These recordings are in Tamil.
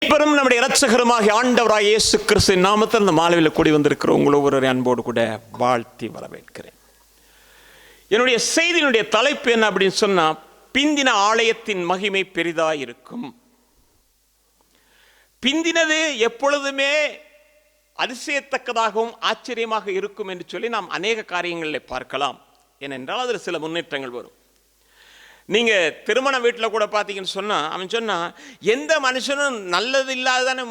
மீட்பரும் நம்முடைய இரட்சகருமாகிய ஆண்டவராகிய இயேசு கிறிஸ்துவின் நாமத்தில் இந்த மாலையில் கூடி வந்திருக்கிற உங்கள் ஒவ்வொரு அன்போடு கூட வாழ்த்தி வரவேற்கிறேன். என்னுடைய செய்தியினுடைய தலைப்பு என்ன அப்படின்னு சொன்னா, பிந்தின ஆலயத்தின் மகிமை பெரிதாய் இருக்கும். பிந்தினது எப்பொழுதுமே அதிசயத்தக்கதாகவும் ஆச்சரியமாக இருக்கும் என்று சொல்லி நாம் அநேக காரியங்களில் பார்க்கலாம். ஏனென்றால் அதில் சில முன்னேற்றங்கள் வரும். நீங்க திருமண வீட்டில் கூட பார்த்தீங்கன்னு சொன்னா, அவன் சொன்னா எந்த மனுஷனும் நல்லது இல்லாததானே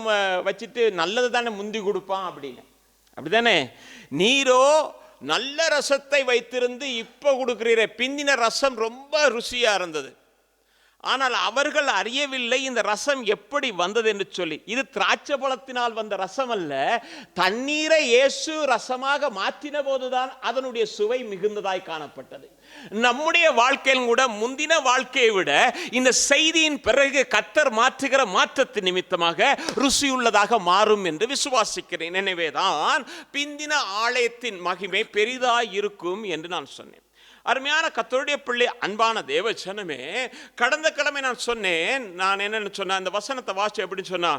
வச்சுட்டு நல்லது தானே முந்தி கொடுப்பான் அப்படின்னு. அப்படித்தானே? நீரோ நல்ல ரசத்தை வைத்திருந்து இப்போ கொடுக்குறீர. பிந்தின ரசம் ரொம்ப ருசியா இருந்தது, ஆனால் அவர்கள் அறியவில்லை இந்த ரசம் எப்படி வந்தது என்று சொல்லி. இது திராட்சை பழத்தினால் வந்த ரசம் அல்ல, தண்ணீரை இயேசு ரசமாக மாற்றின போதுதான் அதனுடைய சுவை மிகுந்ததாய் காணப்பட்டது. நம்முடைய வாழ்க்கையில் கூட முந்தின வாழ்க்கையை விட இந்த செய்தியின் பிறகு கர்த்தர் மாற்றுகிற மாற்றத்தின் நிமித்தமாக ருசியுள்ளதாக மாறும் என்று விசுவாசிக்கிறேன். எனவேதான் பிந்தின ஆலயத்தின் மகிமை பெரிதாய் இருக்கும் என்று நான் சொன்னேன். அருமையான கர்த்தருடைய பிள்ளை, அன்பான தேவ ஜனமே, கடந்த கிழமை நான் சொன்னேன். நான் என்னன்னு சொன்னேன், அந்த வசனத்தை வாசி அப்படின்னு சொன்னா,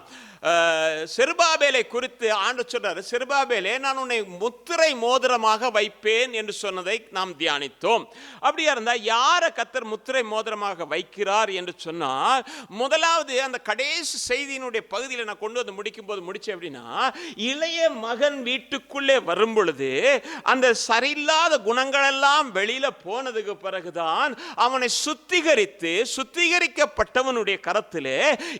செருபாபேலை குறித்து ஆண்டவர் சொல்றாரு, செருபாபேலே நான் உன்னை முத்திரை மோதிரமாக வைப்பேன் என்று சொன்னதை நாம் தியானித்தோம். அப்படியா இருந்தா யாரை கர்த்தர் முத்திரை மோதிரமாக வைக்கிறார் என்று சொன்னால், முதலாவது அந்த கடைசி செய்தியினுடைய பகுதியில் நான் கொண்டு வந்து முடிக்கும் போது முடிச்சேன் அப்படின்னா, இளைய மகன் வீட்டுக்குள்ளே வரும் பொழுது அந்த சரியில்லாத குணங்கள் எல்லாம் வெளியில போனதுக்கு பிறகுதான் அவனை சுத்திகரித்து சுத்திகரிக்கப்பட்டவனுடைய கரத்திலே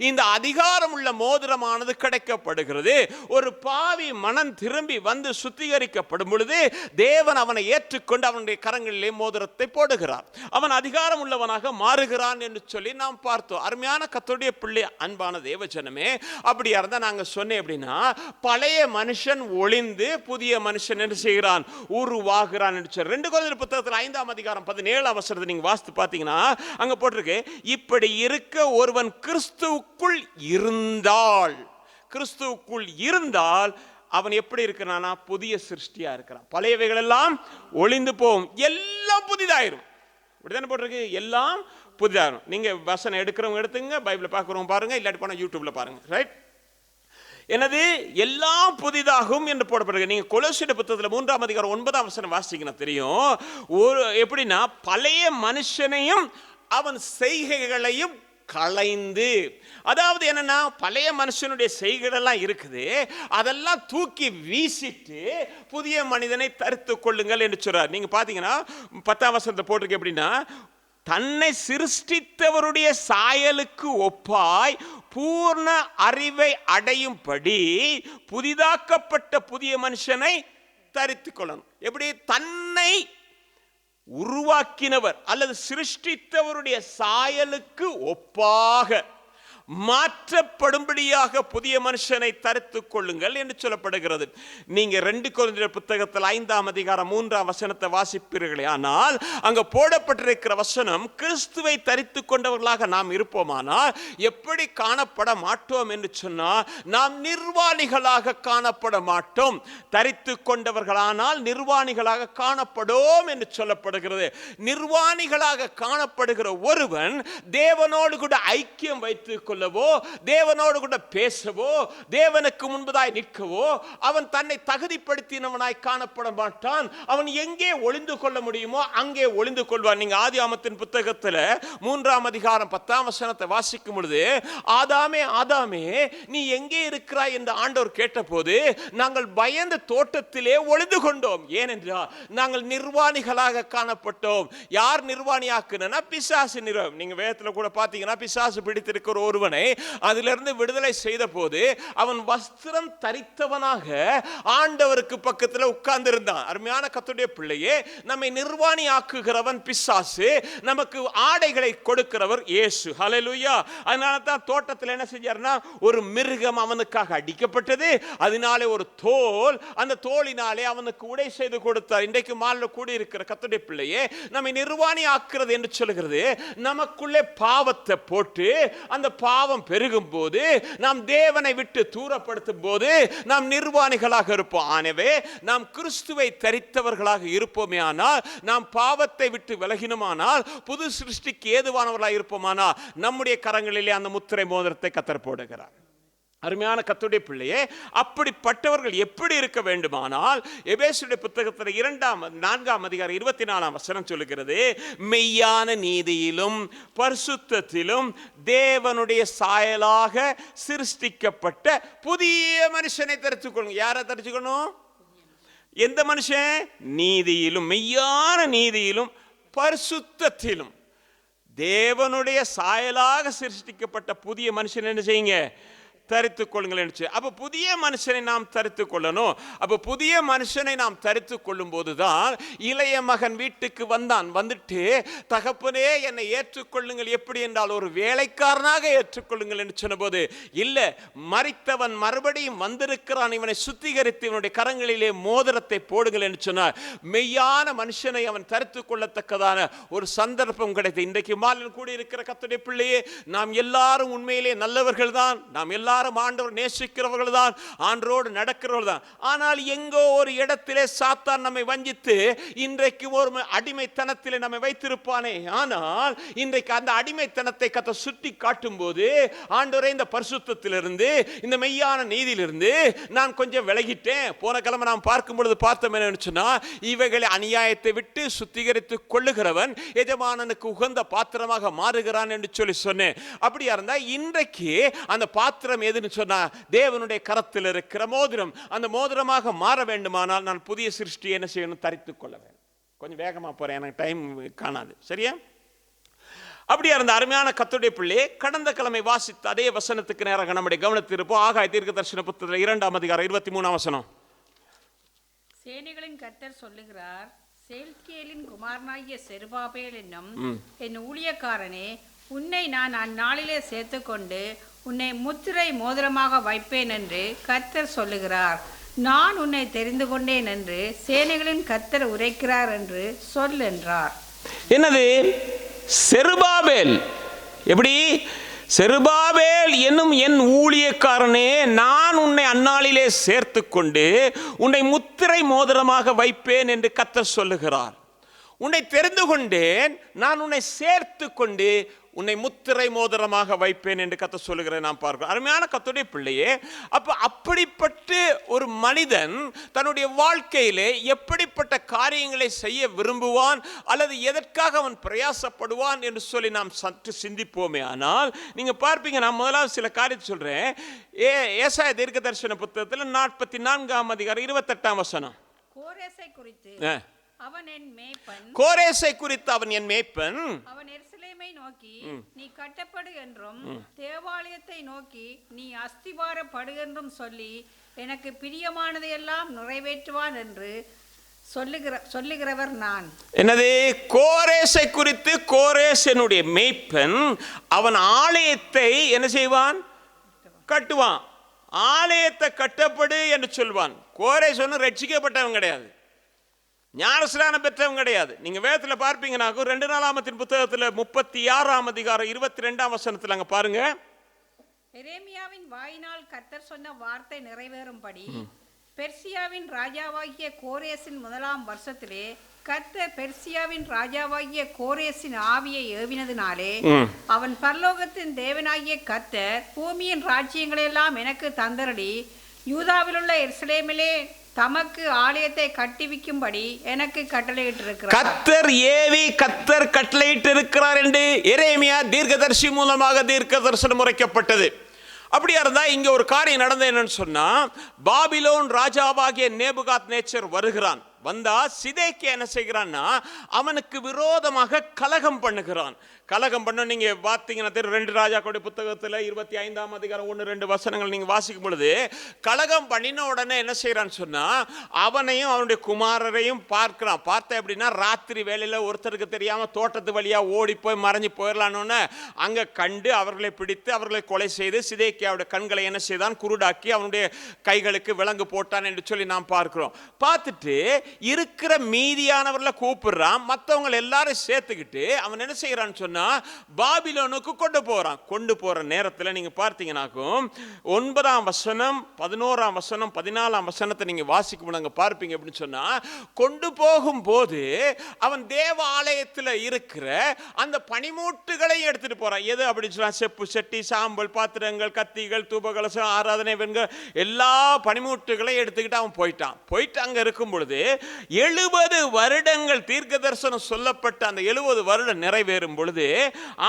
இந்த அதிகாரம் உள்ள மோதிரமானது கிடைக்கப்படுகிறது. ஒரு பாவி மனம் திரும்பி வந்து சுத்திகரிக்கப்படும் பொழுது தேவன் அவனை ஏற்றுக்கொண்டு அவனுடைய கரங்களிலே மோதிரத்தை போடுகிறார். அவன் அதிகாரம் உள்ளவனாக மாறுகிறான் என்று சொல்லி நாம் பார்த்தோம். அருமையான கர்த்தருடைய பிள்ளை, அன்பான தேவஜனமே, அப்படியா இருந்தா நாங்க சொன்னேன் அப்படின்னா, பழைய மனுஷன் ஒளிந்து புதிய மனுஷன் என்ன செய்கிறான்? உருவாகிறான் என்று சொல்லி 2 கொரிந்தியர் புத்தகத்தில் 5ஆம் அதிகாரம் 17ஆம் வசனத்தை நீங்க வாசித்து பார்த்தீங்கன்னா, அங்க போட்டிருக்கு, இப்படி இருக்க ஒருவன் கிறிஸ்துவுக்குள் இருந்தால், கிறிஸ்துவுக்குள் இருந்தால் அவன் எப்படி இருக்கிறானா? புதிய சிருஷ்டியா இருக்கிறான். பழையவைகள் எல்லாம் ஒளிந்து போகும், எல்லாம் புதிதாயிரும். இப்படிதானே போட்டிருக்கு, எல்லாம் புதிதாயிரும். நீங்க வசனம் எடுக்கிறவங்க எடுத்துங்க, பைபிளை பார்க்குறவங்க பாருங்க, இல்லாட்டி போனா யூடியூப்ல பாருங்க. ரைட்? எனது எல்லாம் புதிதாகும் என்று போடப்படுகிறது. நீங்க கொலோசியர் புத்தகத்தில் 3ஆம் அதிகாரம் 9ஆம் வசனம் வாசிங்கன்னா தெரியும். ஒரு எப்படின்னா, பழைய மனுஷனையும் அவன் செய்கைகளையும் களைந்து, அதாவது என்னன்னா, பழைய மனுஷனுடைய செய்கைகள் எல்லாம் இருக்குது, அதெல்லாம் தூக்கி வீசிட்டு புதிய மனிதனை தரித்து கொள்ளுங்கள் என்று சொல்றார். நீங்க பாத்தீங்கன்னா 10ஆம் வசனத்தை போட்டிருக்கு. எப்படின்னா, தன்னை சிருஷ்டித்தவருடைய சாயலுக்கு ஒப்பாய் பூர்ண அறிவை அடையும்படி புதிதாக்கப்பட்ட புதிய மனுஷனை தரித்துக் கொள்ளணும். எப்படி? தன்னை உருவாக்கினவர் அல்லது சிருஷ்டித்தவருடைய சாயலுக்கு ஒப்பாக மாற்றப்படும்படியாக புதிய மனுஷனை தரித்துக் கொள்ளுங்கள் என்று சொல்லப்படுகிறது. நீங்க 2 கொரிந்தியர் புத்தகத்தில் 5ஆம் அதிகாரம் 3ஆம் வசனத்தை வாசிப்பீர்களே, ஆனால் அங்க போடப்பட்டிருக்கிற வசனம், கிறிஸ்துவை தரித்துக் கொண்டவர்களாக நாம் இருப்போமானால் எப்படி காணப்பட மாட்டோம் என்று சொன்னால், நாம் நிர்வாணிகளாக காணப்பட மாட்டோம். தரித்துக் கொண்டவர்களானால் நிர்வாணிகளாக காணப்படும் என்று சொல்லப்படுகிறது. நிர்வாணிகளாக காணப்படுகிற ஒருவன் தேவனோடு கூட ஐக்கியம் வைத்துக் கொள்ளவோ, தேவனோடு கூட பேசவோ, தேவனுக்கு முன்பதாய் நிற்கவோ அவன் தன்னை தகுதிப்படுத்தினவனாய் காணப்பட மாட்டான். அவன் எங்கே ஒளிந்து கொள்ள முடியுமோ அங்கே ஒளிந்து கொள்வான். நீங்க ஆதியாகமத்தின் புத்தகத்தில் 3ஆம் அதிகாரம் 10ஆம் வசனத்தை வாசிக்கும் பொழுது, ஆதாமே ஆதாமே நீ எங்கே இருக்கிறாய் என்று ஆண்டவர் கேட்டபோது, நாங்கள் பயந்த தோட்டத்திலே ஒளிந்து கொண்டோம். ஏனென்றால் நாங்கள் நிர்வாணிகளாக காணப்பட்டோம். யார் நிர்வாணியாக்குனா? பிசாசு நிர்வாணி. நீங்க வேதத்தில் கூட பார்த்தீங்கன்னா, பிசாசு பிடித்திருக்கிற ஒருவனை அதிலிருந்து விடுதலை செய்த போது அவன் வஸ்திரம் தரித்தவனாக ஆண்டவருக்கு பக்கத்தில் உட்கார்ந்து இருந்தான். அருமையான கர்த்தருடைய பிள்ளையே, நம்மை நிர்வாணி ஆக்குகிறவன் பிசாசு, நமக்கு ஆடைகளை கொடுக்கிறவர் இயேசு. ஹல்லேலூயா. அதனால தான் தோட்டத்தில் என்ன செஞ்சார்னா, ஒரு மிருகம் அவனுக்காக அடிக்கப்பட்டது, அதனாலே ஒரு தோல், அந்த தோலினாலே அவனுக்கு உடை செய்து கொடுத்தார். இன்றைக்கு மாலையில் கூடி இருக்கிற கர்த்தருடைய பிள்ளையே, நம்மை நிர்வாணி ஆக்குறது என்று சொல்கிறது, நமக்குள்ளே பாவத்தை போட்டு அந்த பாவம் பெருகும் போது, நாம் தேவனை விட்டு தூரப்படுத்தும் போது நாம் நிர்வாணிகளாக இருப்போம். ஆனவே நாம் கிறிஸ்துவை தரித்தவர்களாக இருப்போமே ஆனால், நாம் பாவத்தை விட்டு விலகினோமானால், புது சிருஷ்டிக்கு ஏதுவானவர்களாக இருப்போமானால், நம்முடைய கரங்களிலே அந்த முத்திரை மோதிரத்தை கர்த்தர் போடுகிறார். அருமையான கர்த்தருடைய பிள்ளையே, அப்படிப்பட்டவர்கள் எப்படி இருக்க வேண்டுமானால் எபேசியருடைய புத்தகத்தில் 4ஆம் அதிகாரம் 24ஆம் வசனம் சொல்லுகிறது, மெய்யான நீதியிலும் பரிசுத்தத்திலும் தேவனுடைய சாயலாக சிருஷ்டிக்கப்பட்ட புதிய மனுஷனை தரித்துக்கொள்ளுங்க. யாரை தரிச்சுக்கணும்? எந்த மனுஷன்? நீதியிலும், மெய்யான நீதியிலும் பரிசுத்தத்திலும் தேவனுடைய சாயலாக சிருஷ்டிக்கப்பட்ட புதிய மனுஷன் என்ன செய்யுங்க? தரித்துக் கொள்ளுங்கள். அப்ப புதிய மனுஷனை நாம் தரித்துக் கொள்ளணும். அப்ப புதிய மனுஷனை நாம் தரித்துக் கொள்ளும் போதுதான் இளைய மகன் வீட்டுக்கு வந்தான். வந்துட்டு, தகப்பனே என்னை ஏற்றுக்கொள்ளுங்கள். எப்படி என்றால் ஒரு வேலைக்காரனாக ஏற்றுக்கொள்ளுங்கள் என்று சொன்னபோது, இல்ல, மரித்தவன் மறுபடியும் வந்திருக்கிறான், இவனை சுத்திகரித்து இவனுடைய கரங்களிலே மோதிரத்தை போடுங்கள் என்று சொன்னார். மெய்யான மனுஷனை அவன் தரித்துக் கொள்ளத்தக்கதான ஒரு சந்தர்ப்பம் கிடைத்தது. இன்றைக்கு மாலையில் கூடி இருக்கிற கர்த்தருடைய பிள்ளையே, நாம் எல்லாரும் உண்மையிலே நல்லவர்கள் தான். நாம் எல்லாரும் ஆண்டவர் நேசிக்கிறவர்கள் தான், ஆண்டரோடு நடக்கிறவர்கள் தான். ஆனால் எங்கோ ஒரு இடத்திலே சாத்தான் நம்மை வஞ்சித்து இன்றைக்கு ஒரு அடிமைத்தனத்திலே நம்மை வைத்திருப்பானே. ஆனால் இன்றைக்கு அந்த அடிமைத்தனத்தை கர்த்தர் சுட்டி காட்டும் போது, ஆண்டவரே, இந்த பரிசுத்தத்திலிருந்து, இந்த மெய்யான நீதியிலிருந்து நான் கொஞ்சம் விலகிட்டேன். போன கிழமை நாம் பார்க்கும் பொழுது பார்த்தோம் என்ன சொன்னா, இவைகளை அநியாயத்தை விட்டு சுத்திகரித்து கொள்ளுகிறவன் எஜமானனுக்கு உகந்த பாத்திரமாக மாறுகிறான் என்று சொல்லி சொன்னேன். அப்படியா இருந்தா இன்றைக்கு அந்த பாத்திரம் எதுன்னு சொன்னா, தேவனுடைய கரத்தில் இருக்கிற மோதிரம். அந்த மோதிரமாக மாற வேண்டுமானால் நான் புதிய சிருஷ்டி என்ன செய்யணும்? தரித்துக் கொள்ள வேண்டும். கொஞ்சம் வேகமா போறேன், எனக்கு டைம் காணாது. சரியா? அப்படியா இருந்த அருமையான கர்த்தருடைய பிள்ளை, கடந்த கிழமை வாசித்த அதே வசனத்துக்கு நேராக நம்முடைய கவனத்தில் இருப்போம். ஆகாய தீர்க்கதரிசன புத்தகத்தில் 2ஆம் அதிகாரம் 23ஆம் வசனம். சேனைகளின் கர்த்தர் சொல்லுகிறார், சேல்தியேலின் குமாரனாகிய செருபாபேல் என்னும் என் ஊழியக்காரனே, உன்னை நான் அந்நாளிலே சேர்த்துக்கொண்டு உன்னை முத்திரை மோதிரமாக வைப்பேன் என்று கர்த்தர் சொல்லுகிறார். நான் உன்னை தெரிந்து கொண்டேன் என்று சேனைகளின் கர்த்தர் உரைக்கிறார் என்று சொல் என்றார். என்னது? செருபாபேல். எப்படி? செருபாபேல் என்னும் என் ஊழியக்காரனே, நான் உன்னை அந்நாளிலே சேர்த்து கொண்டு உன்னை முத்திரை மோதிரமாக வைப்பேன் என்று கர்த்தர் சொல்லுகிறார். உன்னை தெரிந்து கொண்டேன், நான் உன்னை சேர்த்து கொண்டு உன்னை முத்திரை மோதிரமாக வைப்பேன் என்று கர்த்தர் சொல்லுகிறேன். நாம் பார்க்கிறோம். அருமையான கர்த்தருடைய பிள்ளையே, அப்படிப்பட்ட ஒரு மனிதன் தன்னுடைய வாழ்க்கையிலே எப்படிப்பட்ட காரியங்களை செய்ய விரும்புவான் அல்லது எதற்காக அவன் பிரயாசப்படுவான் என்று சொல்லி நாம் சற்று சிந்திப்போமே. ஆனால் நீங்க பார்ப்பீங்க, நான் முதலாவது சில காரியத்தை சொல்றேன். ஏசாயா தீர்க்கதரிசன புத்தகத்தில் 44ஆம் அதிகாரம் 28ஆம் வசனம். கோரேசை குறித்து அவன் என் மேய்ப்பன். கோரேசை குறித்து அவன் என் மேய்ப்பன். அவன் எருசலேமை நோக்கி நீ கட்டப்படு என்றும் தேவாலயத்தை நோக்கி நீ அஸ்திபாரப்படு என்றும் சொல்லி எனக்கு பிரியமானதை எல்லாம் நிறைவேற்றுவான் என்று சொல்லுகிறவர் நான். என்னது? கோரேசை குறித்து, கோரேஸ் என்னுடைய மேய்ப்பன், அவன் ஆலயத்தை என்ன செய்வான்? கட்டுவான். ஆலயத்தை கட்டப்படு என்று சொல்வான். கோரேஸ் ஒன்றும் ரட்சிக்கப்பட்டவன் கிடையாது, ஞானஸ்நானம் பெற்றவங்க கிடையாது. நீங்க வேதத்தில் பார்ப்பீங்கன்னா 2 நாளாகமத்தின் புத்தகத்தில் 36ஆம் அதிகாரம் 22ஆம் வசனத்தில் அங்க பாருங்க. எரேமியாவின் வாயினால் கர்த்தர் சொன்ன வார்த்தை நிறைவேறும்படி பெர்சியாவின் ராஜாவாகிய கோரேசின் 1ஆம் வருஷத்திலே கர்த்தர் பெர்சியாவின் ராஜாவாகிய கோரேசின் ஆவியை ஏவினதினாலே அவன் பரலோகத்தின் தேவனாகிய கர்த்தர் பூமியின் ராஜ்யங்களெல்லாம் எனக்கு தந்தரடி, யூதாவிலுள்ள எருசலேமிலே தமக்கு ஆலயத்தை கட்டிவிக்கும்படி எனக்கு கட்டளையிட்டிருக்கிறார். கர்த்தர் ஏவி கர்த்தர் கட்டளையிட்டிருக்கிறார் என்று எரேமியா தீர்க்கதரிசி மூலமாக தீர்க்க தரிசனம் உரைக்கப்பட்டது. அப்படியா இருந்தா இங்க ஒரு காரியம் நடந்தது. என்னன்னு சொன்னா, பாபிலோன் ராஜாவாகிய நேபுகாத்நேச்சர் வருகிறான். வந்தா சிதேக்கியா என்ன செய்கிறான்னா, அவனுக்கு விரோதமாக கலகம் பண்ணுகிறான். கலகம் பண்ண நீங்க பார்த்தீங்கன்னா 2 ராஜாக்களுடைய புத்தகத்தில் 25ஆம் அதிகாரம் 1-2 வசனங்கள் நீங்க வாசிக்கும் பொழுது, கலகம் பண்ணின உடனே என்ன செய்யறான்னு சொன்னா, அவனையும் அவனுடைய குமாரரையும் பார்க்கிறான். பார்த்த எப்படின்னா, ராத்திரி வேளையில ஒருத்தருக்கு தெரியாம தோட்டத்து வழியா ஓடி போய் மறைஞ்சு போயிடலான்னு அங்க கண்டு அவர்களை பிடித்து அவர்களை கொலை செய்து சிதேக்கியாவுடைய கண்களை என்ன செய்தான்? குருடாக்கி அவனுடைய கைகளுக்கு விலங்கு போட்டான் என்று சொல்லி நாம் பார்க்கிறோம். பார்த்துட்டு இருக்கிற மீதியானவர்களை கூப்பிடுறான், மற்றவங்க எல்லாரும் சேர்த்துக்கிட்டு அவன் என்ன செய்யறான்னு சொன்னா பாபிலோனுக்கு கொண்டு போறான். கொண்டு போற நேரத்தில் நீங்க பார்த்தீங்கன்னாக்கும் 9ஆம் வசனம் 11ஆம் வசனம் 14ஆம் வசனத்தை நீங்க வாசிக்கும் பார்ப்பீங்க அப்படின்னு சொன்னா, கொண்டு போகும்போது அவன் தேவ ஆலயத்தில் இருக்கிற அந்த பனிமூட்டுகளை எடுத்துட்டு போறான். எது அப்படின்னு சொன்னா செப்பு செட்டி சாம்பல் பாத்திரங்கள் கத்திகள் தூபகலசம் ஆராதனை வெண்கள் எல்லா பனிமூட்டுகளை எடுத்துக்கிட்டு அவன் போயிட்டு அங்க இருக்கும் பொழுது 70 வருடங்கள் தீர்க்க தரிசனம் சொல்லப்பட்ட அந்த 70 வருடம் நிறைவேறும் பொழுது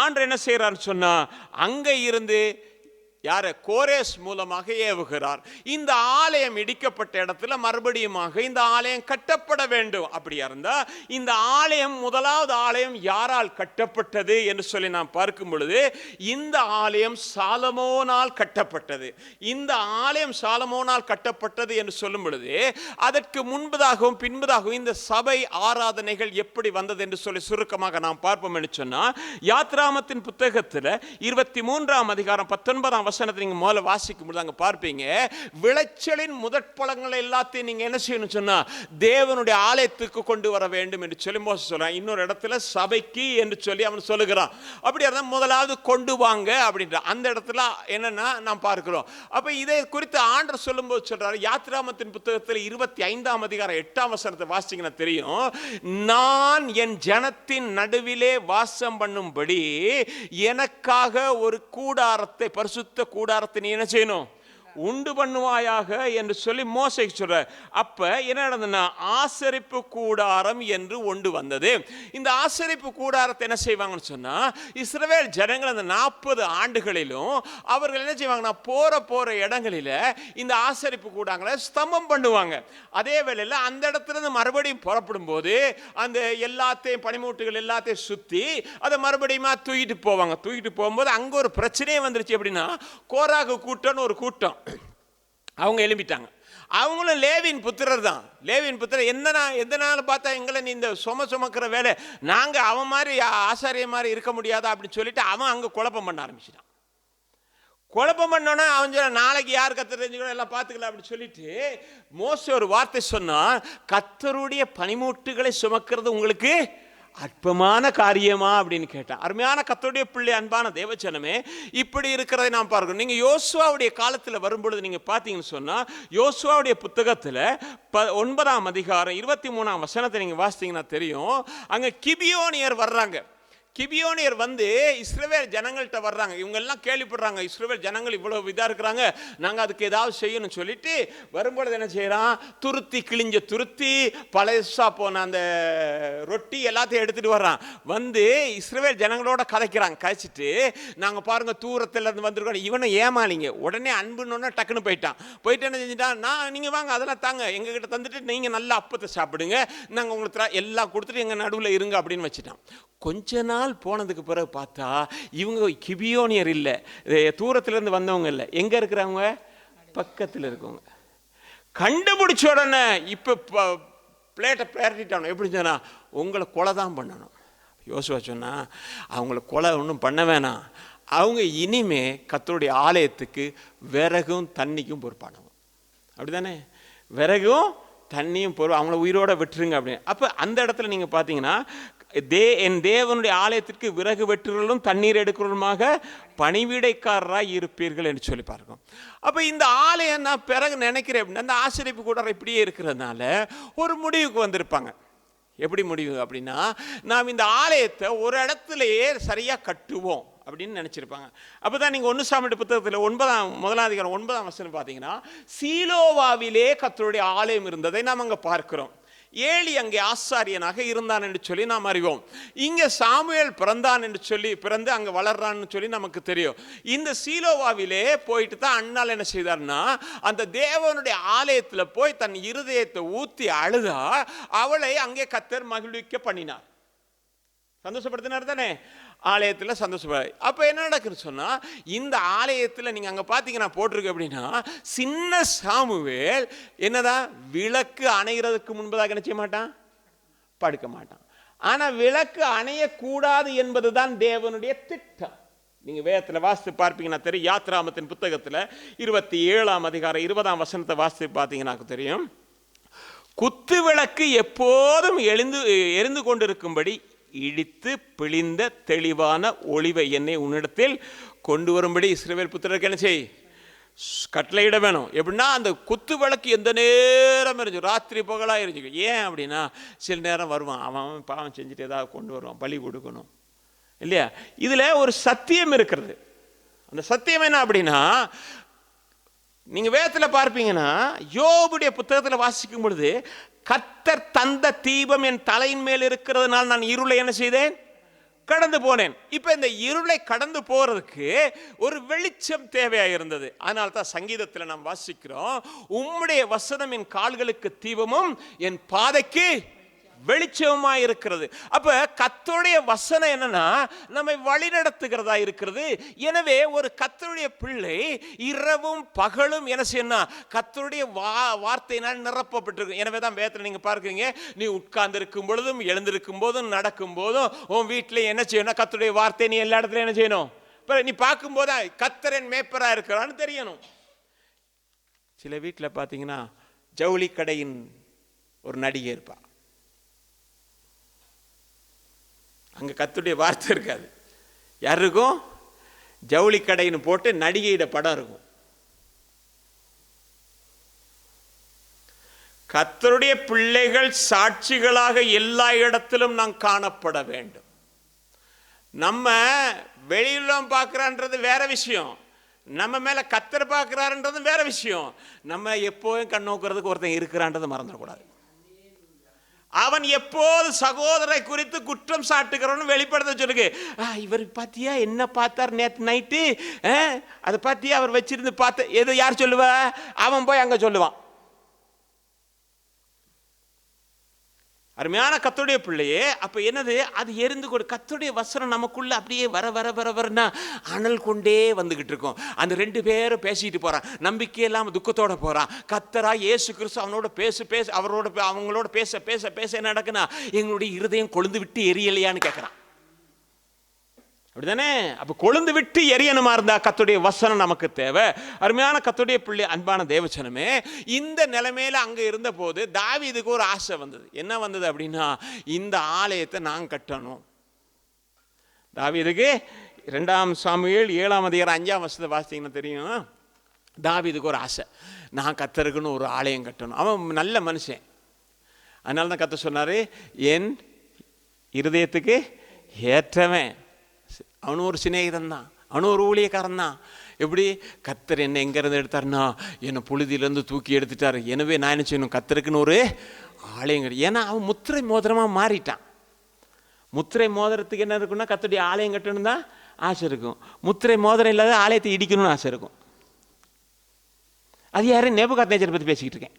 ஆண்டவர் என்ன செய்யறான்னு சொன்னா, அங்க இருந்து யார கோரேஸ் மூலமாக ஏவுகிறார். இந்த ஆலயம் இடிக்கப்பட்ட இடத்துல மறுபடியுமாக இந்த ஆலயம் கட்டப்பட வேண்டும். அப்படியா இருந்தா இந்த ஆலயம் முதலாவது ஆலயம் யாரால் கட்டப்பட்டது என்று சொல்லி நாம் பார்க்கும் பொழுது இந்த ஆலயம் சாலமோனால் கட்டப்பட்டது. இந்த ஆலயம் சாலமோனால் கட்டப்பட்டது என்று சொல்லும் பொழுது அதற்கு முன்பதாகவும் பின்பதாகவும் இந்த சபை ஆராதனைகள் எப்படி வந்தது என்று சொல்லி சுருக்கமாக நாம் பார்ப்போம் என்று சொன்னா, யாத்ராமத்தின் புத்தகத்தில் 23ஆம் அதிகாரம் 19ஆம் வசனத்தை நீங்க முதல்ல வாசிக்கும் பொழுது அங்க பார்ப்பீங்க, விளைச்சலின் முதற் பழங்களை எல்லாத்தையும் நீங்க என்ன செய்யணும் சொன்னா தேவனுடைய ஆலயத்துக்கு கொண்டு வர வேண்டும் என்று சொல்லி மோசே சொல்றான். இன்னொரு இடத்துல சபைக்கு என்று சொல்லி அவன் சொல்லுகிறான். அப்படி இருந்தா முதலாவது கொண்டு வாங்க அப்படின்ற அந்த இடத்துல என்னன்னா நாம் பார்க்கிறோம். அப்ப இதை குறித்து ஆண்டவர் சொல்லும்போது சொல்றாரு, யாத்ராமத்தின் புத்தகத்தில் 25ஆம் அதிகாரம் 8ஆம் வசனத்தை வாசிங்கன்னா தெரியும், நான் என் ஜனத்தின் நடுவிலே வாசம் பண்ணும்படி எனக்காக ஒரு கூடாரத்தை பரிசுத்த கூடாரத்தை நீ என்ன செய்யணும் உண்டு பண்ணுவாயாக என்று சொல்லி மோசேக்கு சொல்ற. அப்ப என்ன நடந்ததுன்னா ஆசரிப்பு கூடாரம் என்று ஒன்று வந்தது. இந்த ஆசரிப்பு கூடாரத்தை என்ன செய்வாங்கன்னு சொன்னா, இஸ்ரவேல் ஜனங்கள் அந்த 40 ஆண்டுகளிலும் அவர்கள் என்ன செய்வாங்கன்னா போற இடங்களில இந்த ஆசரிப்பு கூடாரங்களை ஸ்தம்பம் பண்ணுவாங்க. அதே வேளையில் அந்த இடத்துல இருந்து மறுபடியும் புறப்படும் போது அந்த எல்லாத்தையும் பனிமூட்டுகள் எல்லாத்தையும் சுத்தி அதை மறுபடியும் தூக்கிட்டு போவாங்க. தூக்கிட்டு போகும்போது அங்க ஒரு பிரச்சனையே வந்துருச்சு. எப்படின்னா கோராகு கூட்டம்னு ஒரு கூட்டம் அவங்க எழும்பிட்டாங்க. அவங்களும் லேவியின் புத்திரர் தான். லேவியின் புத்திரர் எந்த நாள் பார்த்தா எங்களை நீ இந்த சுமக்கிற வேலை நாங்கள் அவன் மாதிரி ஆசாரிய மாதிரி இருக்க முடியாதா அப்படின்னு சொல்லிட்டு அவன் அங்கே குழப்பம் பண்ண ஆரம்பிச்சிட்டான். குழப்பம் பண்ணோன்னா அவன் சொல்ல நாளைக்கு யார் கத்தர் தெரிஞ்சுக்கணும் எல்லாம் பார்த்துக்கலாம் அப்படின்னு சொல்லிட்டு மோசே ஒரு வார்த்தை சொன்னா, கத்தருடைய பனிமூட்டுகளை சுமக்கிறது உங்களுக்கு அற்பமான காரியமா அப்படின்னு கேட்டான். அருமையான கர்த்தருடைய பிள்ளை, அன்பான தேவஜனமே, இப்படி இருக்கிறதை நாம் பார்க்கணும். நீங்க யோசுவாவுடைய காலத்தில் வரும்பொழுது நீங்க பார்த்தீங்கன்னு சொன்னா, யோசுவாவுடைய புத்தகத்தில் 9ஆம் அதிகாரம் 23ஆம் வசனத்தை நீங்க வாசித்தீங்கன்னா தெரியும், அங்க கிபியோனியர் வர்றாங்க. கிபியோனியர் வந்து இஸ்ரவேல் ஜனங்கள்கிட்ட வர்றாங்க. இவங்க எல்லாம் கேள்விப்படுறாங்க, இஸ்ரவேல் ஜனங்கள் இவ்வளவு இதா இருக்கிறாங்க, நாங்கள் அதுக்கு ஏதாவது செய்யணும்னு சொல்லிட்டு வரும்பொழுது என்ன செய்யறான், கிழிஞ்ச துருத்தி பழசா போன அந்த ரொட்டி எல்லாத்தையும் எடுத்துட்டு வர்றான். வந்து இஸ்ரவேல் ஜனங்களோட கதைச்சிட்டு, நாங்கள் பாருங்க தூரத்துல இருந்து வந்திருக்கோம். இவனை ஏமாளிங்க உடனே அன்புன்னு டக்குன்னு போயிட்டு என்ன செஞ்சுட்டான், நீங்க வாங்க அதெல்லாம் தாங்க எங்ககிட்ட தந்துட்டு நீங்க நல்ல அப்பத்தை சாப்பிடுங்க, நாங்கள் உங்களுக்கு எல்லாம் கொடுத்துட்டு எங்க நடுவில் இருங்க அப்படின்னு வச்சுட்டான். கொஞ்ச நாள் போனதுக்கு பிறகு பார்த்தா இவங்க கிபியோனியர் இல்லை, தூரத்திலிருந்து வந்தவங்க இல்லை, எங்க இருக்கிறவங்க பக்கத்தில் இருக்கவங்க. கண்டுபிடிச்ச உடனே இப்போ பிளேட்டை பிரட்டிட்டானோ எப்படி சொன்னா, உங்களை கொலை தான் பண்ணணும். யோசுவா சொன்னா அவங்கள கொலை ஒன்றும் பண்ண வேணாம், அவங்க இனிமே கர்த்தருடைய ஆலயத்துக்கு விறகும் தண்ணிக்கும் பொறுப்பானவங்க. அப்படிதானே, விறகும் தண்ணியும் அவங்கள உயிரோட விட்டுருங்க அப்படின்னு. அப்போ அந்த இடத்துல நீங்கள் பார்த்தீங்கன்னா, என் தேவனுடைய ஆலயத்திற்கு விறகு வெட்டுறலும் தண்ணீர் எடுக்கிறதுமாக பணிவிடைக்காரராக இருப்பீர்கள் என்று சொல்லி பார்க்கணும். அப்போ இந்த ஆலயம் நான் பிறகு நினைக்கிறேன் அப்படின்னா, அந்த ஆசிரியப்பு கூடாரம் இப்படியே இருக்கிறதுனால ஒரு முடிவுக்கு வந்திருப்பாங்க. எப்படி முடிவு அப்படின்னா, நாம் இந்த ஆலயத்தை ஒரு இடத்துலையே சரியாக கட்டுவோம் அப்படின்னு நினச்சிருப்பாங்க. அப்போ தான் நீங்கள் 1 சாமுவேல் புத்தகத்தில் 1ஆம் அதிகாரம் 9ஆம் வசனம் பார்த்தீங்கன்னா, சீலோவாவிலே கர்த்தருடைய ஆலயம் இருந்ததை நாம் அங்கே பார்க்கிறோம். ஏலி அங்கே ஆசாரியனாக இருந்தான் என்று சொல்லி நாம் அறிவோம். இங்கே சாமுவேல் பிறந்தான் என்று சொல்லி பிறந்து அங்கே வளர்றான்னு சொல்லி நமக்கு தெரியும். இந்த சீலோவாவிலே போயிட்டு தான் அண்ணால் என்ன செய்தார்னா, அந்த தேவனுடைய ஆலயத்தில் போய் தன் இருதயத்தை ஊற்றி அழுதா அவளை அங்கே கர்த்தர் மகிழ்விக்க பண்ணினார், சந்தோஷப்படுத்தினார் தானே, ஆலயத்தில் சந்தோஷப்பட. அப்போ என்ன நடக்குன்னு சொன்னால், இந்த ஆலயத்தில் நீங்கள் அங்கே பார்த்தீங்கன்னா போட்டிருக்கு அப்படின்னா, சின்ன சாமுவேல் என்னதான் விளக்கு அணைகிறதுக்கு முன்பதாக என்ன செய்ய மாட்டான், படுக்க மாட்டான். ஆனால் விளக்கு அணையக்கூடாது என்பது தான் தேவனுடைய திட்டம். நீங்கள் வேதத்தில் வாசித்து பார்ப்பீங்கன்னா தெரியும். யாத்ராமத்தின் புத்தகத்தில் 27ஆம் அதிகாரம் 20ஆம் வசனத்தை வாசித்து பார்த்தீங்கன்னா தெரியும், குத்து விளக்கு எப்போதும் எரிந்து கொண்டிருக்கும்படி இடித்து பிழிந்த தெளிவான ஒளிவை எண்ணெய் உன்னிடத்தில் கொண்டு வரும்படி இஸ்ரவேல் புத்திரருக்கு என்ன செய், கட்டளையிட வேணும். எப்படின்னா அந்த குத்து விளக்கு எந்த நேரம் இருந்துச்சு, ராத்திரி பகலாக இருந்துச்சு. ஏன் அப்படின்னா சில நேரம் வருவான், அவன் பாவம் செஞ்சுட்டு ஏதாவது கொண்டு வருவான், பலி கொடுக்கணும் இல்லையா. இதில் ஒரு சத்தியம் இருக்கிறது. அந்த சத்தியம் என்ன அப்படின்னா, நீங்கள் வேதத்தில் பார்ப்பீங்கன்னா யோபுடைய புத்தகத்தில் வாசிக்கும் பொழுது, கர்த்தர் தந்த தீபம் என் தலையின் மேல் இருக்கிறதுனால நான் இருளை என்ன செய்தேன், கடந்து போனேன். இப்ப இந்த இருளை கடந்து போறதுக்கு ஒரு வெளிச்சம் தேவையாக இருந்தது. அதனால தான் சங்கீதத்தில் நாம் வாசிக்கிறோம், உம்முடைய வசனம் என் கால்களுக்கு தீபமும் என் பாதைக்கு வெளிச்சமா இருக்கிறது. அப்ப கர்த்தருடைய வசனம் என்னன்னா நம்மை வழிநடத்துகிறதா இருக்கிறது. எனவே ஒரு கர்த்தருடைய பிள்ளை இரவும் பகலும் என்ன செய்யணும், கர்த்தருடைய வார்த்தையினால் நிரப்பப்பட்டிருக்கு. எனவே தான் வேதத்தில் நீங்க பார்க்கிறீங்க, நீ உட்கார்ந்து இருக்கும் பொழுதும் எழுந்திருக்கும் போதும் நடக்கும் போதும் உன் வீட்டில் என்ன செய்யணும், கர்த்தருடைய வார்த்தை நீ எல்லா இடத்துலையும் என்ன செய்யணும். நீ பார்க்கும் போது கர்த்தரின் மேய்ப்பரா இருக்கிறான்னு தெரியணும். சில வீட்டில் பார்த்தீங்கன்னா ஜவுளி கடையின் ஒரு நடிகை இருப்பா, அங்கே கர்த்தருடைய வார்த்தை இருக்காது. யார் இருக்கும், ஜவுளி கடைன்னு போட்டு நடிகையிட படம் இருக்கும். கர்த்தருடைய பிள்ளைகள் சாட்சிகளாக எல்லா இடத்திலும் நாம் காணப்பட வேண்டும். நம்ம வெளியில பார்க்கிறான்றது வேற விஷயம், நம்ம மேல கர்த்தர் பார்க்கிறாருன்றது வேற விஷயம். நம்ம எப்போதும் கண் நோக்கிறதுக்கு ஒருத்தன் இருக்கிறான்றது மறந்துடக்கூடாது. அவன் எப்போது சகோதரை குறித்து குற்றம் சாட்டுகிறவன் வெளிப்படுத்த சொல்லுங்க, இவர் பாத்தியா என்ன பார்த்தார் நேற்று நைட்டு, அதை பாத்தியா அவர் வச்சிருந்து பார்த்த, எது யார் சொல்லுவா, அவன் போய் அங்க சொல்லுவான். அருமையான கர்த்தருடைய பிள்ளையே, அப்ப என்னது, அது எரிந்து கொடு. கர்த்தருடைய வசனம் நமக்குள்ள அப்படியே வர வர வர வரனா அனல் கொண்டே வந்துகிட்டு இருக்கும். அந்த ரெண்டு பேரும் பேசிட்டு போறான், நம்பிக்கை இல்லாம துக்கத்தோட போறான். கர்த்தரா இயேசு கிறிஸ்து அவனோட அவங்களோட பேச பேச பேச என்ன நடக்குன்னா, எங்களுடைய இருதயம் கொழுந்து விட்டு எரியலையான்னு கேட்கிறான். அப்படிதானே? அப்ப கொழுந்து விட்டு எரியணுமா இருந்தா கர்த்தருடைய வசனம் நமக்கு தேவை. அருமையான கர்த்தருடைய பிள்ளை, அன்பான தேவச்சனமே, இந்த நிலைமையில அங்க இருந்த போது தாவீதுக்கு ஒரு ஆசை வந்தது. என்ன வந்தது அப்படின்னா, இந்த ஆலயத்தை நான் கட்டணும். தாவீதுக்கு 2 சாமுவேல் 7 அதிகாரம் 5 வசனத்தை வாசித்தீங்கன்னா தெரியும். தாவீதுக்கு ஒரு ஆசை, நான் கர்த்தருக்குன்னு ஒரு ஆலயம் கட்டணும். அவன் நல்ல மனுஷன். அதனால தான் கர்த்தர் சொன்னாரு, என் இருதயத்துக்கு ஏற்றவன். அவனு ஒரு சிநேகிதன் தான், அவனு ஒரு ஊழியக்காரன் தான். எப்படி, கர்த்தர் என்னை எங்கேருந்து எடுத்தாருன்னா, என்னை புழுதியிலேருந்து தூக்கி எடுத்துட்டாரு. எனவே நான் என்ன செய்யணும், கர்த்தருக்குன்னு ஒரு ஆலயம் கட்டி. ஏன்னா அவன் முத்திரை மோதிரமாக மாறிட்டான். முத்திரை மோதிரத்துக்கு என்ன இருக்குன்னா, கர்த்தருடைய ஆலயம் கட்டணும் தான் ஆசை இருக்கும். முத்திரை மோதிரம் இல்லாத ஆலயத்தை இடிக்கணும்னு ஆசை இருக்கும். அது யாரு, நேபுகாத்நேச்சரை பற்றி பேசிக்கிட்டு இருக்கேன்.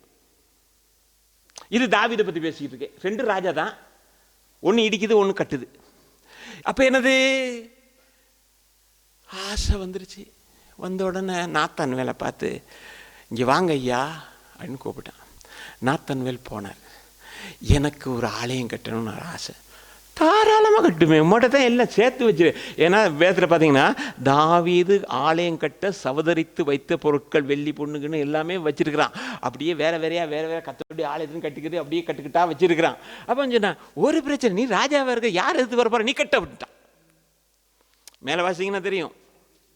இது தாவீதை பற்றி பேசிக்கிட்டு இருக்கேன். 2 ராஜா தான், ஒன்று இடிக்குது ஒன்று கட்டுது. அப்போ என்னது, ஆசை வந்துருச்சு. வந்த உடனே நாத்தான்வேலை பார்த்து, இங்கே வாங்க ஐயா அப்படின்னு கூப்பிட்டான். நாத்தான்வேல் போனார். எனக்கு ஒரு ஆலயம் கட்டணும்னு ஒரு ஆசை. தாராளமாக கட்டுமே, உங்கள்கிட்ட தான் எல்லாம் சேர்த்து வச்சு. ஏன்னா வேதத்தில் பார்த்தீங்கன்னா, தாவீது ஆலயம் கட்ட சவதரித்து வைத்த பொருட்கள் வெள்ளி பொண்ணுக்குன்னு எல்லாமே வச்சிருக்கிறான். அப்படியே வேற வேறையா கர்த்தருடைய ஆலயத்துன்னு கட்டிக்கிட்டு அப்படியே கட்டுக்கிட்டா வச்சிருக்கிறான். அப்போ சொன்னா, ஒரு பிரச்சனை, நீ ராஜாவாக இருக்க, யார் எடுத்து வர போற, நீ கட்ட விட்டுட்டான். மேலே வாசிங்கன்னா தெரியும்,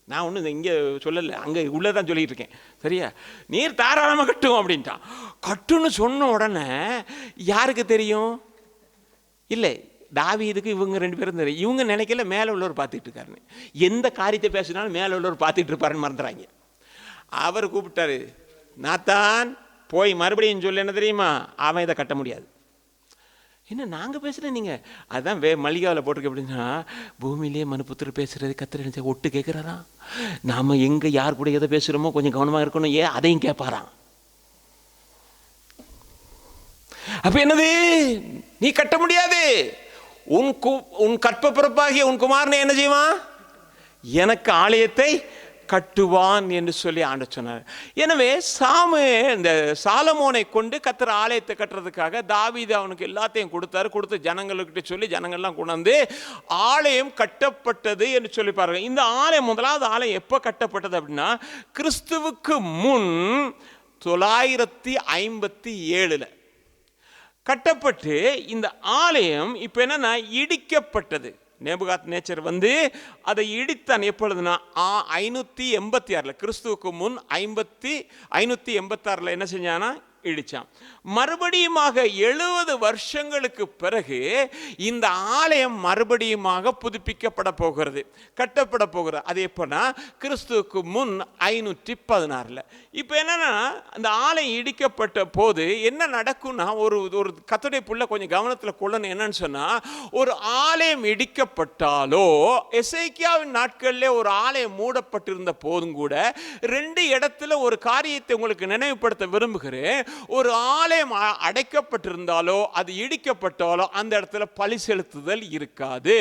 நான் ஒன்றும் இங்கே சொல்லலை, அங்கே உள்ளதான் சொல்லிட்டு இருக்கேன். சரியா, நீர் தாராளமாக கட்டும் அப்படின்ட்டான். கட்டுன்னு சொன்ன உடனே யாருக்கு தெரியும், இல்லை தாவீதுக்கு இவங்க 2 பேரும் தெரியும். இவங்க நினைக்கல மேலே உள்ளவர் பார்த்துட்டு இருக்காருன்னு. எந்த காரியத்தை பேசினாலும் மேலே உள்ளவர் பார்த்துட்டு இருப்பாருன்னு மறந்துறாங்க. அவர் கூப்பிட்டாரு, நாத்தான் போய் மறுபடியும் சொல்லு, என்ன தெரியுமா, அவன் இதை கட்ட முடியாது. என்ன நாங்கள் பேசுகிறேன், நீங்கள் அதுதான் மல்லிகாவில் போட்டிருக்க. அப்படின்னா, பூமியிலே மனுபுத்திரர் பேசுகிறது கர்த்தர் நினைச்சா ஒட்டு கேட்குறாராம். நாம் எங்கே யார் கூட எதை பேசுகிறோமோ கொஞ்சம் கவனமாக இருக்கணும், ஏன் அதையும் கேட்பாராம். அப்போ என்னது, நீ கட்ட முடியாது. உன் கற்ப பிறப்பாகிய உன் குமாரனை என்ன செய்வான், எனக்கு ஆலயத்தை கட்டுவான் என்று சொல்லி ஆண்டவர் சொன்னார். எனவே இந்த சாலமோனை கொண்டு கர்த்தர் ஆலயத்தை கட்டுறதுக்காக தாவீது அவனுக்கு எல்லாத்தையும் கொடுத்து ஜனங்கள்கிட்ட சொல்லி ஜனங்கள்லாம் கொண்டாந்து ஆலயம் கட்டப்பட்டது என்று சொல்லி பாருங்க. இந்த ஆலயம், முதலாவது ஆலயம் எப்போ கட்டப்பட்டது அப்படின்னா, கிறிஸ்துவுக்கு முன் 957 கட்டப்பட்டு இந்த ஆலயம் இப்போ என்னன்னா இடிக்கப்பட்டது. நேபுகாத் நேச்சர் வந்து அதை இடித்தான். எப்பொழுதுனா 586 கிறிஸ்துவுக்கு முன் 586 என்ன செஞ்சானா இடிச்சான். மறுபடியுமாக 70 வருஷங்களுக்கு பிறகு இந்த ஆலயம் மறுபடியுமாக புதுப்பிக்கப்பட போகிறது, கட்டப்பட போகிறது. அது எப்போனா கிறிஸ்துவுக்கு முன் 516. இப்போ என்னன்னா அந்த ஆலயம் இடிக்கப்பட்ட போது என்ன நடக்கும்னா, ஒரு கர்த்தருடைய புள்ள கொஞ்சம் கவனத்தில் கொள்ளணும். என்னன்னு சொன்னா, ஒரு ஆலயம் இடிக்கப்பட்டாலோ, எசேக்கியாவின் நாட்களிலே ஒரு ஆலயம் மூடப்பட்டிருந்த போதும் கூட 2 இடத்துல ஒரு காரியத்தை உங்களுக்கு நினைவுபடுத்த விரும்புகிறேன். ஒரு ஆலயம் அடைக்கப்பட்டிருந்தாலோ அது இடிக்கப்பட்டாலோ அந்த இடத்துல பலி செலுத்துதல் இருக்காது,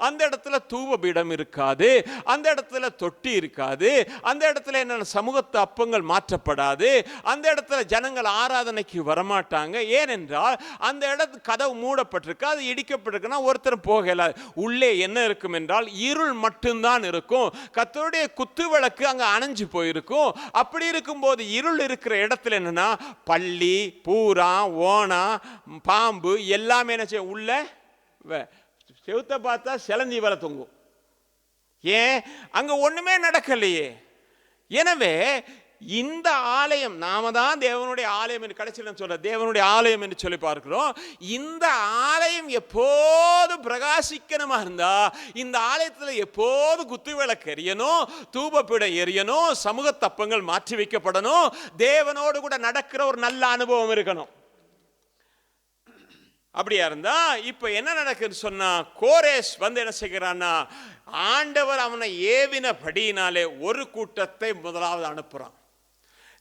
அந்த இடத்துல தூபபீடம் இருக்காது, அந்த இடத்துல தொட்டி இருக்காது, அந்த இடத்துல என்ன சமூகத்து அப்பங்கள் மாற்றப்படாது, அந்த இடத்துல ஜனங்கள் ஆராதனைக்கு வரமாட்டாங்க. ஏனென்றால் அந்த இடத்து கதவு மூடப்பட்டிருக்கு, அது இடிக்கப்பட்டிருக்குன்னா ஒருத்தர் போகல. உள்ளே என்ன இருக்கும் என்றால் இருள் மட்டும்தான் இருக்கும். கர்த்தருடைய குத்து விளக்கு அங்க அணைஞ்சு போயிருக்கும். அப்படி இருக்கும்போது இருள் இருக்கிற இடத்துல என்னன்னா பள்ளி, பூரா, ஓனா, பாம்பு எல்லாமே என்ன செய்ய உள்ள செவுத்த பார்த்தா செலந்தி வர தொங்கும். ஏன்? அங்க ஒண்ணுமே நடக்கலையே. எனவே இந்த ஆலயம் நாம தான் தேவனுடைய ஆலயம் என்று கடைசியில் சொல்ற தேவனுடைய ஆலயம் என்று சொல்லி பார்க்கிறோம். இந்த ஆலயம் எப்போது பிரகாசிக்கணுமா இருந்தா இந்த ஆலயத்தில் எப்போது குத்து விளக்கு எரியணும், தூபப்பீடம் எரியணும், சமூக தப்பங்கள் மாற்றி வைக்கப்படணும், தேவனோடு கூட நடக்கிற ஒரு நல்ல அனுபவம் இருக்கணும். அப்படியா இருந்தா இப்ப என்ன நடக்குன்னு சொன்னா, கோரேஸ் வந்து என்ன செய்கிறான்னா, ஆண்டவர் அவனை ஏவினபடியினாலே ஒரு கூட்டத்தை முதலாவது அனுப்புறான்.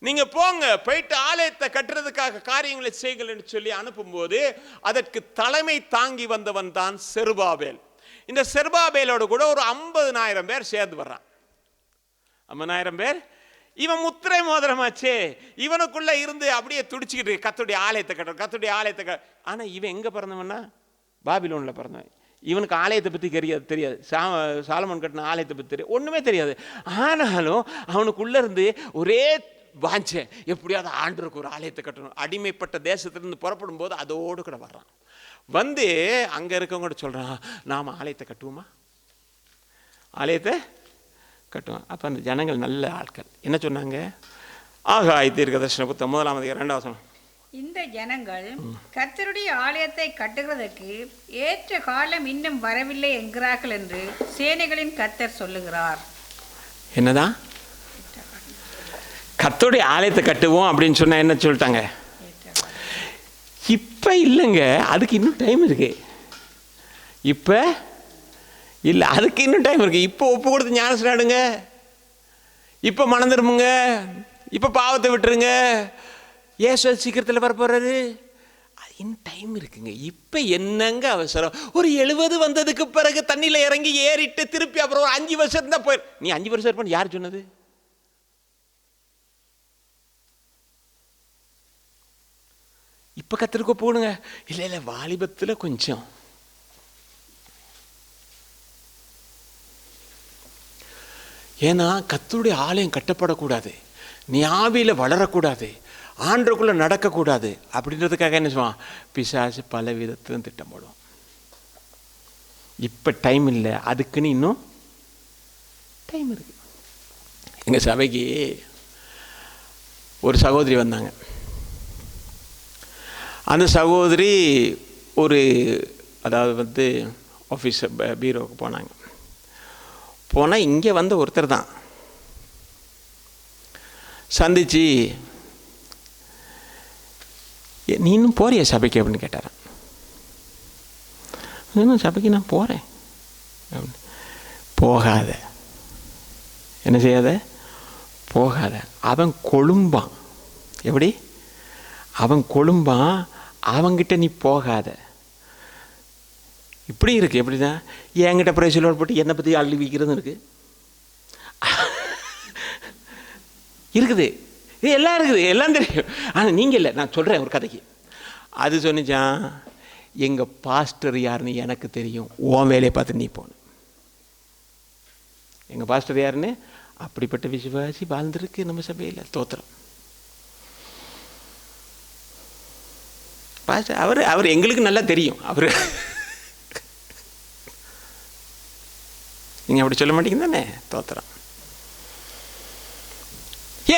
நீங்க போங்க, போயிட்டு ஆலயத்தை கட்டுறதுக்காக காரியங்களை செய்யுங்கள் என்று சொல்லி அனுப்பும்போது அதற்கு தலைமை தாங்கி வந்தவன் தான் செருபாபேல். இந்த செருபாபேலோடு கூட ஒரு 50,000 பேர் சேர்ந்து வர்றான். 50,000 பேர். இவன் முத்திரை மோதிரமாச்சே, இவனுக்குள்ள இருந்து அப்படியே துடிச்சுக்கிட்டு கர்த்தருடைய ஆலயத்தை கட்ட, கர்த்தருடைய ஆலயத்தை. ஆனா இவன் எங்க பிறந்தவன்னா பாபிலோன்ல பிறந்தவன். இவனுக்கு ஆலயத்தை பற்றி தெரியாது. சாலமோன் கட்டின ஆலயத்தை பற்றி தெரியாது, ஒண்ணுமே தெரியாது. ஆனாலும் அவனுக்குள்ள இருந்து ஒரே வாஞ்ச, எப்படியாவது ஆண்டவருக்கு ஒரு ஆலயத்தை கட்டணும். அடிமைப்பட்ட தேசத்திலிருந்து புறப்படும் போது அதோடு கூட வர்றான். வந்து அங்க இருக்கவங்க கூட சொல்றான், நாம ஆலயத்தை கட்டுவோமா, ஆலயத்தை கட்டுவோம். அப்ப அந்த ஜனங்கள் நல்ல ஆட்கள் என்ன சொன்னாங்க? ஆகாய் தீர்க்கதரிசன புத்தகம் 1ஆம் அதிகாரம் 2ஆம் வசனம். இந்த ஜனங்கள் கர்த்தருடைய ஆலயத்தை கட்டுகிறதற்கு ஏற்ற காலம் இன்னும் வரவில்லை என்கிறார்கள் என்று சேனைகளின் கர்த்தர் சொல்லுகிறார். என்னதான் கர்த்தருடைய ஆலயத்தை கட்டுவோம் அப்படின்னு சொன்னா என்ன சொல்லிட்டாங்க? இப்ப இல்லைங்க, அதுக்கு இன்னும் டைம் இருக்கு. இப்ப இல்ல, அதுக்கு இன்னும் டைம் இருக்கு. இப்போ ஒப்பு கொடுத்து ஞானஸ்நாடுங்க, இப்ப மனம் திரும்புங்க, இப்ப பாவத்தை விட்டுருங்க, இயேசு சீக்கிரத்தில் வர போறாரு. இன்னும் டைம் இருக்குங்க. இப்ப என்னங்க அவசரம்? ஒரு 70 வந்ததுக்கு பிறகு தண்ணியில இறங்கி ஏறிட்டு திருப்பி அப்புறம் ஒரு 5 வருஷம் தான் போயிரு. நீ 5 வருஷம் இருப்பான்னு யார் சொன்னது? இப்ப கத்திருக்க போடுங்க. இல்ல இல்ல, வாலிபத்துல கொஞ்சம் ஏன்னா கர்த்தருடைய ஆலயம் கட்டப்படக்கூடாது, நீ ஆவியில வளரக்கூடாது, ஆண்டருக்குள்ள நடக்கக்கூடாது அப்படின்றதுக்காக என்ன சொல்லுவான்? பிசாசு பல விதத்திலும் திட்டம் போடுவான். இப்ப டைம் இல்லை, அதுக்குன்னு இன்னும் டைம் இருக்கு. எங்க சபைக்கு ஒரு சகோதரி வந்தாங்க. அந்த சகோதரி ஒரு அதாவது ஆஃபீஸ் பீரோவுக்கு போனாங்க. போனால் இங்கே வந்த ஒருத்தர் தான் சந்திச்சு, நீ இன்னும் போறியா சபைக்கு அப்படின்னு கேட்டாரான். இன்னும் சபைக்கு நான் போகிறேன் அப்படின்னு. போகாத, என்ன செய்யாத, போகாத. அவன் கொழும்பான். எப்படி? அவன் கொழும்பான், அவங்கிட்ட நீ போகாத. இப்படி இருக்கு. எப்படிதான் என்கிட்ட பிரைஸ்லோடு போட்டு என்னை பற்றி அள்ளி விற்கிறது இருக்கு, இருக்குது, இது எல்லாம் இருக்குது, எல்லாம் தெரியும். ஆனால் நீங்கள் இல்லை. நான் சொல்கிறேன் ஒரு கதைக்கு. அது சொன்னிச்சான், எங்கள் பாஸ்டர் யாருன்னு எனக்கு தெரியும், உன் வேலையை பார்த்து நீ போகணும். எங்கள் பாஸ்டர் யாருன்னு அப்படிப்பட்ட விசுவாசி வாழ்ந்துருக்கு நம்ம சபையில். தோத்திரம். பாஸ்டர் அவர் எங்களுக்கு நல்லா தெரியும். அவர் நீங்கள் அப்படி சொல்ல மாட்டீங்க தானே? தோத்திரம்.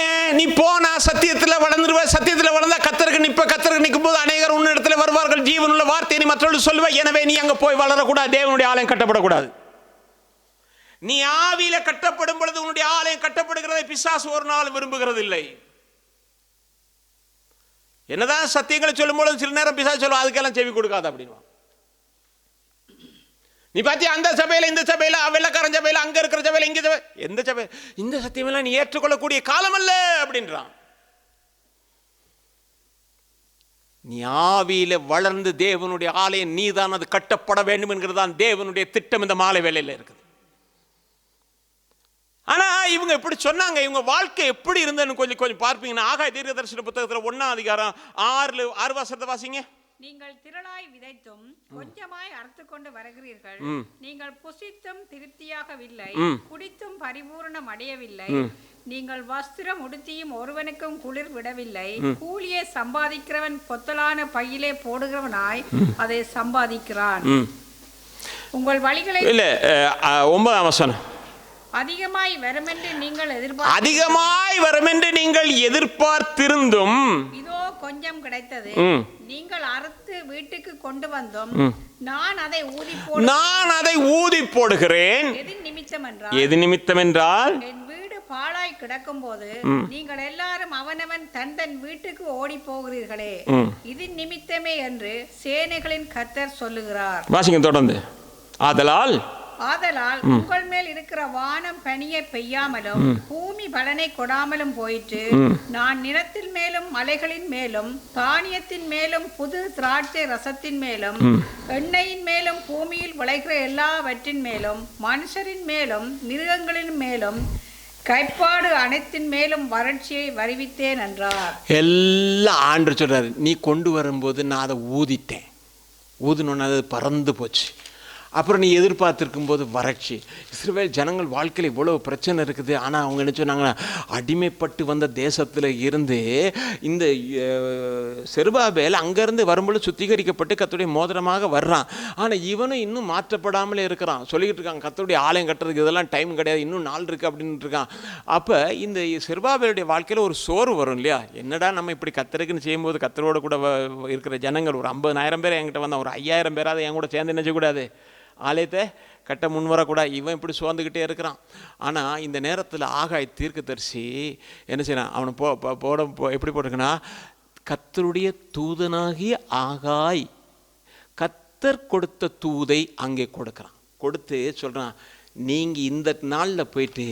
ஏன் நீ போனா சத்தியத்தில் வளர்ந்துருவ, சத்தியத்தில் வளர்ந்தா கத்தருக்கு நிற்ப, கத்தருக்கு நிற்கும் போது அநேகர் உன்ன இடத்துல வருவார்கள், ஜீவனுள்ள வார்த்தையை நீ மற்றவர்கள் சொல்லுவ. எனவே நீ அங்கே போய் வளரக்கூடாது, தேவனுடைய ஆலயம் கட்டப்படக்கூடாது. நீ ஆவியில கட்டப்படும் பொழுது உன்னுடைய ஆலயம் கட்டப்படுகிறதை பிசாசு ஒரு நாள் விரும்புகிறது இல்லை. என்னதான் சத்தியங்களை சொல்லும் பொழுது சில நேரம் பிசாசு சொல்லுவா, அதுக்கெல்லாம் செவி கொடுக்காது அப்படின்னு. நீ பாத்தியா அந்த சபையில, இந்த சபையில, வெள்ளக்காரன் சபையில, அங்க இருக்கிற சபையில, இங்க சபை, எந்த சபை, இந்த சத்தியமெல்லாம் நீ ஏற்றுக்கொள்ளக்கூடிய காலம் அல்ல அப்படின்றான். நீ ஆவியில வளர்ந்து தேவனுடைய ஆலயம் நீதான் அது கட்டப்பட வேண்டும் என்கிறதான் தேவனுடைய திட்டம் இந்த மாலை வேளையில இருக்குது. ஆனா இவங்க இப்படி சொன்னாங்க. இவங்க வாழ்க்கை எப்படி இருந்ததுன்னு கொஞ்சம் பார்ப்பீங்கன்னா, ஆகாய தீர்க்கதரிசன புத்தகத்துல 1ஆம் அதிகாரம் 6 வசனத்தை வாசிங்க. நீங்கள் திரளாய் விதைத்தும் கொஞ்சமாய் அறுத்து கொண்டு வருகிறீர்கள். நீங்கள் புசித்தும் திருப்தியாகவில்லை, குடித்தும் பரிபூரணம் அடையவில்லை. நீங்கள் வஸ்திரம் உடுத்தியும் ஒருவனுக்கும் குளிர் விடவில்லை. கூலியை சம்பாதிக்கிறவன் பொத்தலான பையிலே போடுகிறவனாய் அதை சம்பாதிக்கிறான். உங்கள் வழிகளை இல்ல 9ஆம் வசனம். அதிகமாய் வருமென்று நீங்கள் எதிர்பார்த்திருந்தும் இதோ கொஞ்சம் கிடைத்தது. நீங்கள் அறுத்து வீட்டுக்கு கொண்டு வந்தோம். நான் அதை ஊதி போடுகிறேன். எது நிமித்தம் என்றால் என் வீடு பாழாய் கிடக்கும் போது நீங்கள் எல்லாரும் அவனவன் தன் வீட்டுக்கு ஓடி போகிறீர்களே, இது நிமித்தமே என்று சேனைகளின் கர்த்தர் சொல்லுகிறார். வாசிங்க தொடர்ந்து. ஆதலால் உங்கள் மேல் இருக்கிற வானம் பனியை பெய்யாமலும் பூமி பலனை கொடாமலும் போயிற்று. நான் நிலத்தின் மேலும் மலைகளின் மேலும் தானியத்தின் மேலும் புது திராட்சை ரசத்தின் மேலும் எண்ணெயின் மேலும் பூமியில் விளைகிற எல்லாவற்றின் மேலும் மனுஷரின் மேலும் மிருகங்களின் மேலும் கைப்பாடு அனைத்தின் மேலும் வறட்சியை வருவித்தேன் என்றார். எல்லாம் ஆண்டு சொல்றாரு. நீ கொண்டு வரும்போது நான் அதை ஊதிட்டேன். ஊதினோன்னு அது பறந்து போச்சு. அப்புறம் நீ எதிர்பார்த்துருக்கும் போது வறட்சி. இஸ்ரவேல் ஜனங்கள் வாழ்க்கையில் இவ்வளவு பிரச்சனை இருக்குது. ஆனால் அவங்க என்ன சொன்னாங்கன்னா, அடிமைப்பட்டு வந்த தேசத்தில் இருந்து இந்த செருபாபேல் அங்கேருந்து வரும்போது சுத்திகரிக்கப்பட்டு கர்த்தருடைய மோதிரமாக வர்றான். ஆனால் இவனும் இன்னும் மாற்றப்படாமலே இருக்கிறான். சொல்லிக்கிட்டு இருக்காங்க, கர்த்தருடைய ஆலயம் கட்டுறதுக்கு இதெல்லாம் டைம் கிடையாது, இன்னும் நாள் இருக்குது அப்படின்ட்டு இருக்கான். அப்போ இந்த செருபாபேலுடைய வாழ்க்கையில் ஒரு சோர்வு வரும் இல்லையா? என்னடா நம்ம இப்படி கர்த்தருக்குன்னு செய்யும்போது கர்த்தரோட கூட இருக்கிற ஜனங்கள் ஒரு 50,000 பேர் என்கிட்ட வந்தால் ஒரு 5,000 பேராது என் கூட சேர்ந்து என்ன செய்யக்கூடாது, ஆலயத்தை கட்ட முன் வரக்கூடாது. இவன் இப்படி சுமந்துக்கிட்டே இருக்கிறான். ஆனால் இந்த நேரத்தில் ஆகாய் தீர்க்கதரிசி என்ன செய்யறான்? அவனை எப்படி போட்டிருக்குன்னா, கர்த்தருடைய தூதனாகிய ஆகாய் கர்த்தர் கொடுத்த தூதை அங்கே கொடுத்து சொல்கிறான், நீங்கள் இந்த நாளில் போயிட்டு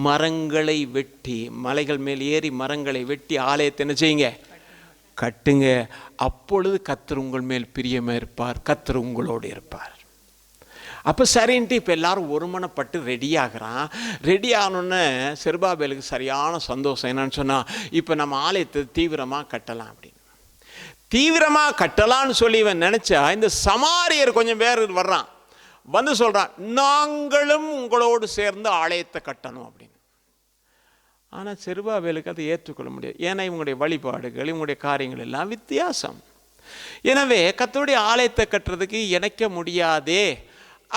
மரங்களை வெட்டி, மலைகள் மேல் ஏறி மரங்களை வெட்டி ஆலயத்தை என்ன செய்யுங்க, கட்டுங்க. அப்பொழுது கர்த்தர் உங்கள் மேல் பிரியமாக இருப்பார், கர்த்தர் உங்களோடு இருப்பார். அப்போ சரின்ட்டு இப்போ எல்லாரும் ஒருமனப்பட்டு ரெடி ஆகணுன்னு செருபாபேலுக்கு சரியான சந்தோஷம். என்னன்னு சொன்னால், இப்போ நம்ம ஆலயத்தை தீவிரமாக கட்டலாம் அப்படின்னு. தீவிரமாக கட்டலான்னு சொல்லி இவன் நினச்சா, இந்த சமாரியர் கொஞ்சம் பேர் வர்றான், வந்து சொல்கிறான், நாங்களும் உங்களோடு சேர்ந்து ஆலயத்தை கட்டணும் அப்படின்னு. ஆனால் செருபாபேலுக்கு அதை ஏற்றுக்கொள்ள முடியாது. ஏன்னா இவங்களுடைய வழிபாடுகள், இவங்களுடைய காரியங்கள் எல்லாம் வித்தியாசம். எனவே கர்த்தருடைய ஆலயத்தை கட்டுறதுக்கு இணைக்க முடியாதே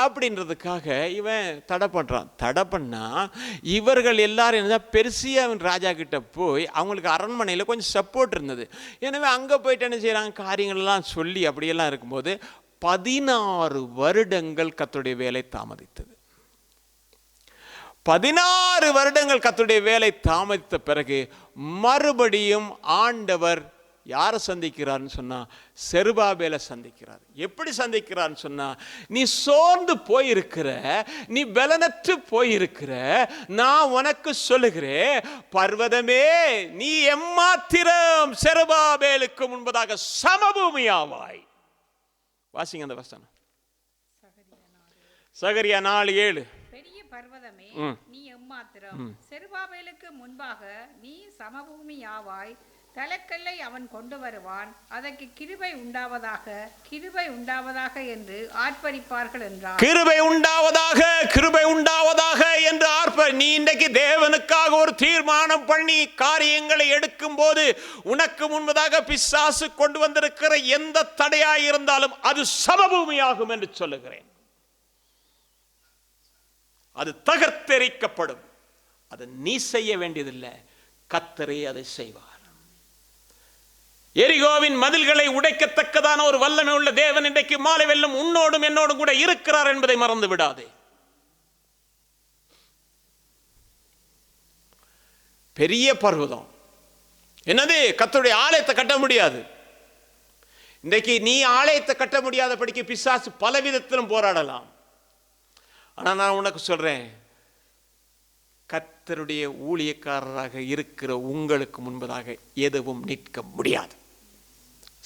அப்படின்றதுக்காக இவன் தடை பண்ணுறான். தடை பண்ணால் இவர்கள் எல்லாரும் என்ன, பெர்சியாவின் ராஜா கிட்ட போய் அவங்களுக்கு அரண்மனையில் கொஞ்சம் சப்போர்ட் இருந்தது. எனவே அங்கே போயிட்டு என்ன செய்கிறாங்க, காரியங்கள்லாம் சொல்லி அப்படியெல்லாம் இருக்கும்போது 16 வருடங்கள் கர்த்தருடைய வேலை தாமதித்தது. 16 வருடங்கள் கர்த்தருடைய வேலை தாமதித்த பிறகு மறுபடியும் ஆண்டவர் யாரை சந்திக்கிறார்னு சொன்னா, செருபாபேலை சந்திக்கிறார். எப்படி சந்திக்கிறார்னு சொன்னா, நீ சோர்ந்து போயிருக்கிற, நீ பலனற்று போயிருக்கிற, நான் உனக்கு சொல்லுகிறேன், பர்வதமே நீ எம்மாத்திரம் செருபாபேலுக்கு முன்பதாக சமபூமியாவாய். வாசிங்க அந்த வசனம். சகரியா 4:7. பெரிய பர்வதமே நீ எம்மாத்திரம் செருபாபேலுக்கு முன்பாக நீ சமபூமியாவாய். தலைக்கல்லை அவன் கொண்டு வருவான், அதற்கு கிருபை உண்டாவதாக என்று ஆர்ப்பரிப்பார்கள் என்றார். கிருபை உண்டாவதாக என்று நீ இன்றைக்கு தேவனுக்காக ஒரு தீர்மானம் பண்ணி காரியங்களை எடுக்கும் போது உனக்கு முன்பதாக பிசாசு கொண்டு வந்திருக்கிற எந்த தடையாய் இருந்தாலும் அது சமபூமியாகும் என்று சொல்லுகிறேன். அது தகர்த்தெறிக்கப்படும். அது நீ செய்ய வேண்டியதில்லை, கர்த்தரே அதை செய்வார். எரிகோவின் மதில்களை உடைக்கத்தக்கதான ஒரு வல்லமை உள்ள தேவன் இன்றைக்கு மாலை வெல்லும் உன்னோடும் என்னோடும் கூட இருக்கிறார் என்பதை மறந்து விடாதே. பெரிய பர்வதம் என்னது? கர்த்தருடைய ஆலயத்தை கட்ட முடியாது. இன்றைக்கு நீ ஆலயத்தை கட்ட முடியாத படிக்க பிசாசு பல விதத்திலும் போராடலாம். ஆனா நான் உனக்கு சொல்றேன், கர்த்தருடைய ஊழியக்காரராக இருக்கிற உங்களுக்கு முன்பதாக எதுவும் நிற்க முடியாது,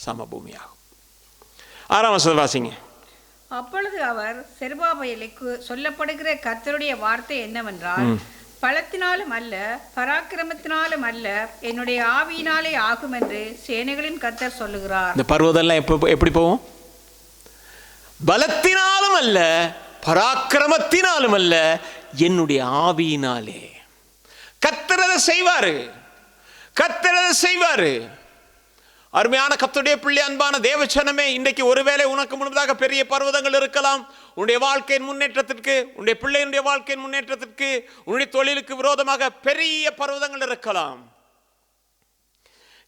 சமபூமியாகும். 6ஆம் வசனம் வாசிங்க. அப்பொழுது அவர் செருபாபேலுக்கு சொல்லப்படுகிற கர்த்தருடைய வார்த்தை என்னவென்றால், பலத்தினாலும் அல்ல பராக்கிரமத்தினாலும் அல்ல, என்னுடைய ஆவியினாலே ஆகும் என்று சேனைகளின் கர்த்தர் சொல்லுகிறார். இந்த பர்வதெல்லாம் எப்படி போகும்? பலத்தினாலும் அல்ல பராக்கிரமத்தினாலும் அல்ல, என்னுடைய ஆவியினாலே. கர்த்தர் செய்வாரு. அருமையான கர்த்தருடைய பிள்ளை, அன்பான தேவச்சனமே, இன்றைக்கு ஒருவேளை உனக்கு முன்பதாக பெரிய பர்வதங்கள் இருக்கலாம். உன்னுடைய வாழ்க்கையின் முன்னேற்றத்திற்கு, உன்னுடைய பிள்ளையினுடைய வாழ்க்கையின் முன்னேற்றத்திற்கு, உன்னுடைய தொழிலுக்கு விரோதமாக பெரிய பர்வதங்கள் இருக்கலாம்.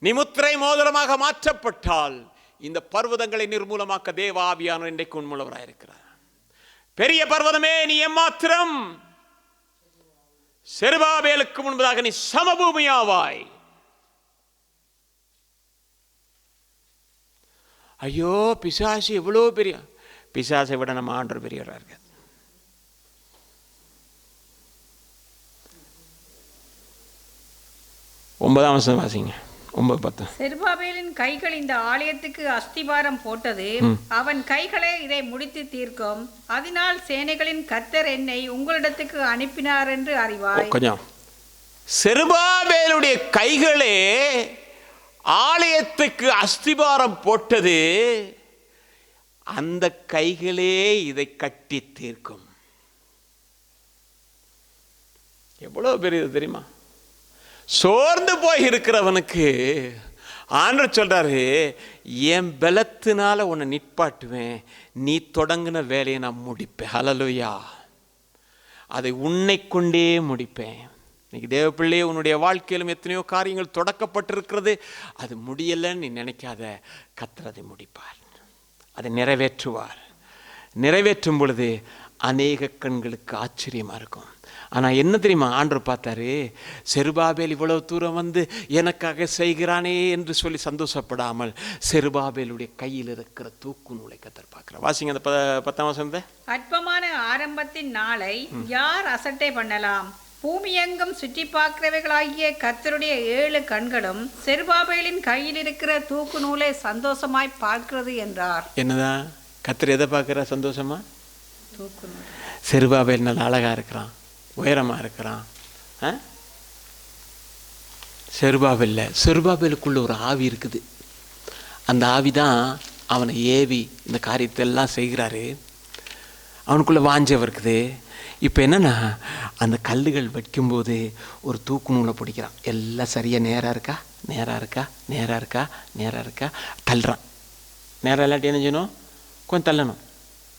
நீ முத்திரை மோதிரமாக மாற்றப்பட்டால் இந்த பர்வதங்களை நிர்மூலமாக்க தேவ ஆவியானவர் இன்றைக்கு உண்மையுள்ளவராக இருக்கிறார். பெரிய பர்வதமே, நீ எம்மாத்திரம்? செருபாபேலுக்கு முன்பதாக நீ சமபூமியாவாய். ஐயோ, பிசாசு எவ்வளவு பெரிய, பிசாசை விட நம்ம ஆண்டவர் பெரியவராக இருக்க. 9ஆம் வசனம் வாசிங்க. 9:10. செருபாபேலின் கைகள் இந்த ஆலயத்துக்கு அஸ்திபாரம் போட்டது, அவன் கைகளே இதை முடித்து தீர்க்கும். அதனால் சேனைகளின் கர்த்தர் என்னை உங்களிடத்துக்கு அனுப்பினார் என்று அறிவாய். கொஞ்சம், செருபாபேலுடைய கைகளே ஆலயத்துக்கு அஸ்திபாரம் போட்டது, அந்த கைகளே இதை கட்டி தீர்க்கும். எவ்வளவு பெரியது தெரியுமா? சோர்ந்து போய் இருக்கிறவனுக்கு ஆண்டவர் சொல்றாரு, என் பலத்தினால உன்னை நிற்பாட்டுவேன், நீ தொடங்கின வேலையை நான் முடிப்பேன். ஹல்லேலூயா. அதை உன்னை கொண்டே முடிப்பேன். இன்னைக்கு தேவ பிள்ளையே, உன்னுடைய வாழ்க்கையிலும் எத்தனையோ காரியங்கள் தொடக்கப்பட்டிருக்கிறது. அது முடியலன்னு நீ நினைக்காத, கர்த்தர் அதை முடிப்பார், அதை நிறைவேற்றுவார். நிறைவேற்றும் பொழுது அநேக கண்களுக்கு ஆச்சரியமா இருக்கும். ஆனால் என்ன தெரியுமா ஆண்டவர் பார்த்தாரு? செருபாபேல் இவ்வளவு தூரம் வந்து எனக்காக செய்கிறானே என்று சொல்லி சந்தோஷப்படாமல் செருபாபேலுடைய கையில் இருக்கிற தூக்கு நூலை கர்த்தர் பார்க்கிறார். வாசிங்க அந்த 10ஆம் வசனத்தை. அற்பமான ஆரம்பத்தின் நாளை யார் அசட்டை பண்ணலாம்? பூமி எங்கும் சுற்றி பார்க்கிறவைகளாகிய கர்த்தருடைய 7 கண்களும் செருபாபேலின் கையில் இருக்கிற தூக்கு நூலை சந்தோஷமாய் பார்க்கிறது என்றார். என்னதான் கர்த்தர் எதை பார்க்கிற சந்தோஷமா? தூக்கு நூல். செருபாபேல் நல்ல அழகா இருக்கிறான், உயரமா இருக்கிறான். செருபாபேலுக்குள்ள ஒரு ஆவி இருக்குது. அந்த ஆவி தான் அவனை ஏவி இந்த காரியத்தை எல்லாம் செய்கிறாரு. அவனுக்குள்ள வாஞ்சவர் இருக்குது. இப்போ என்னன்னா, அந்த கல்லுகள் வைக்கும்போது ஒரு தூக்கு நூலை பிடிக்கிறான். எல்லாம் சரியாக நேராக இருக்கா தள்ளுறான். நேராக இல்லாட்டி என்ன செய்யணும்? கொஞ்சம் தள்ளணும்,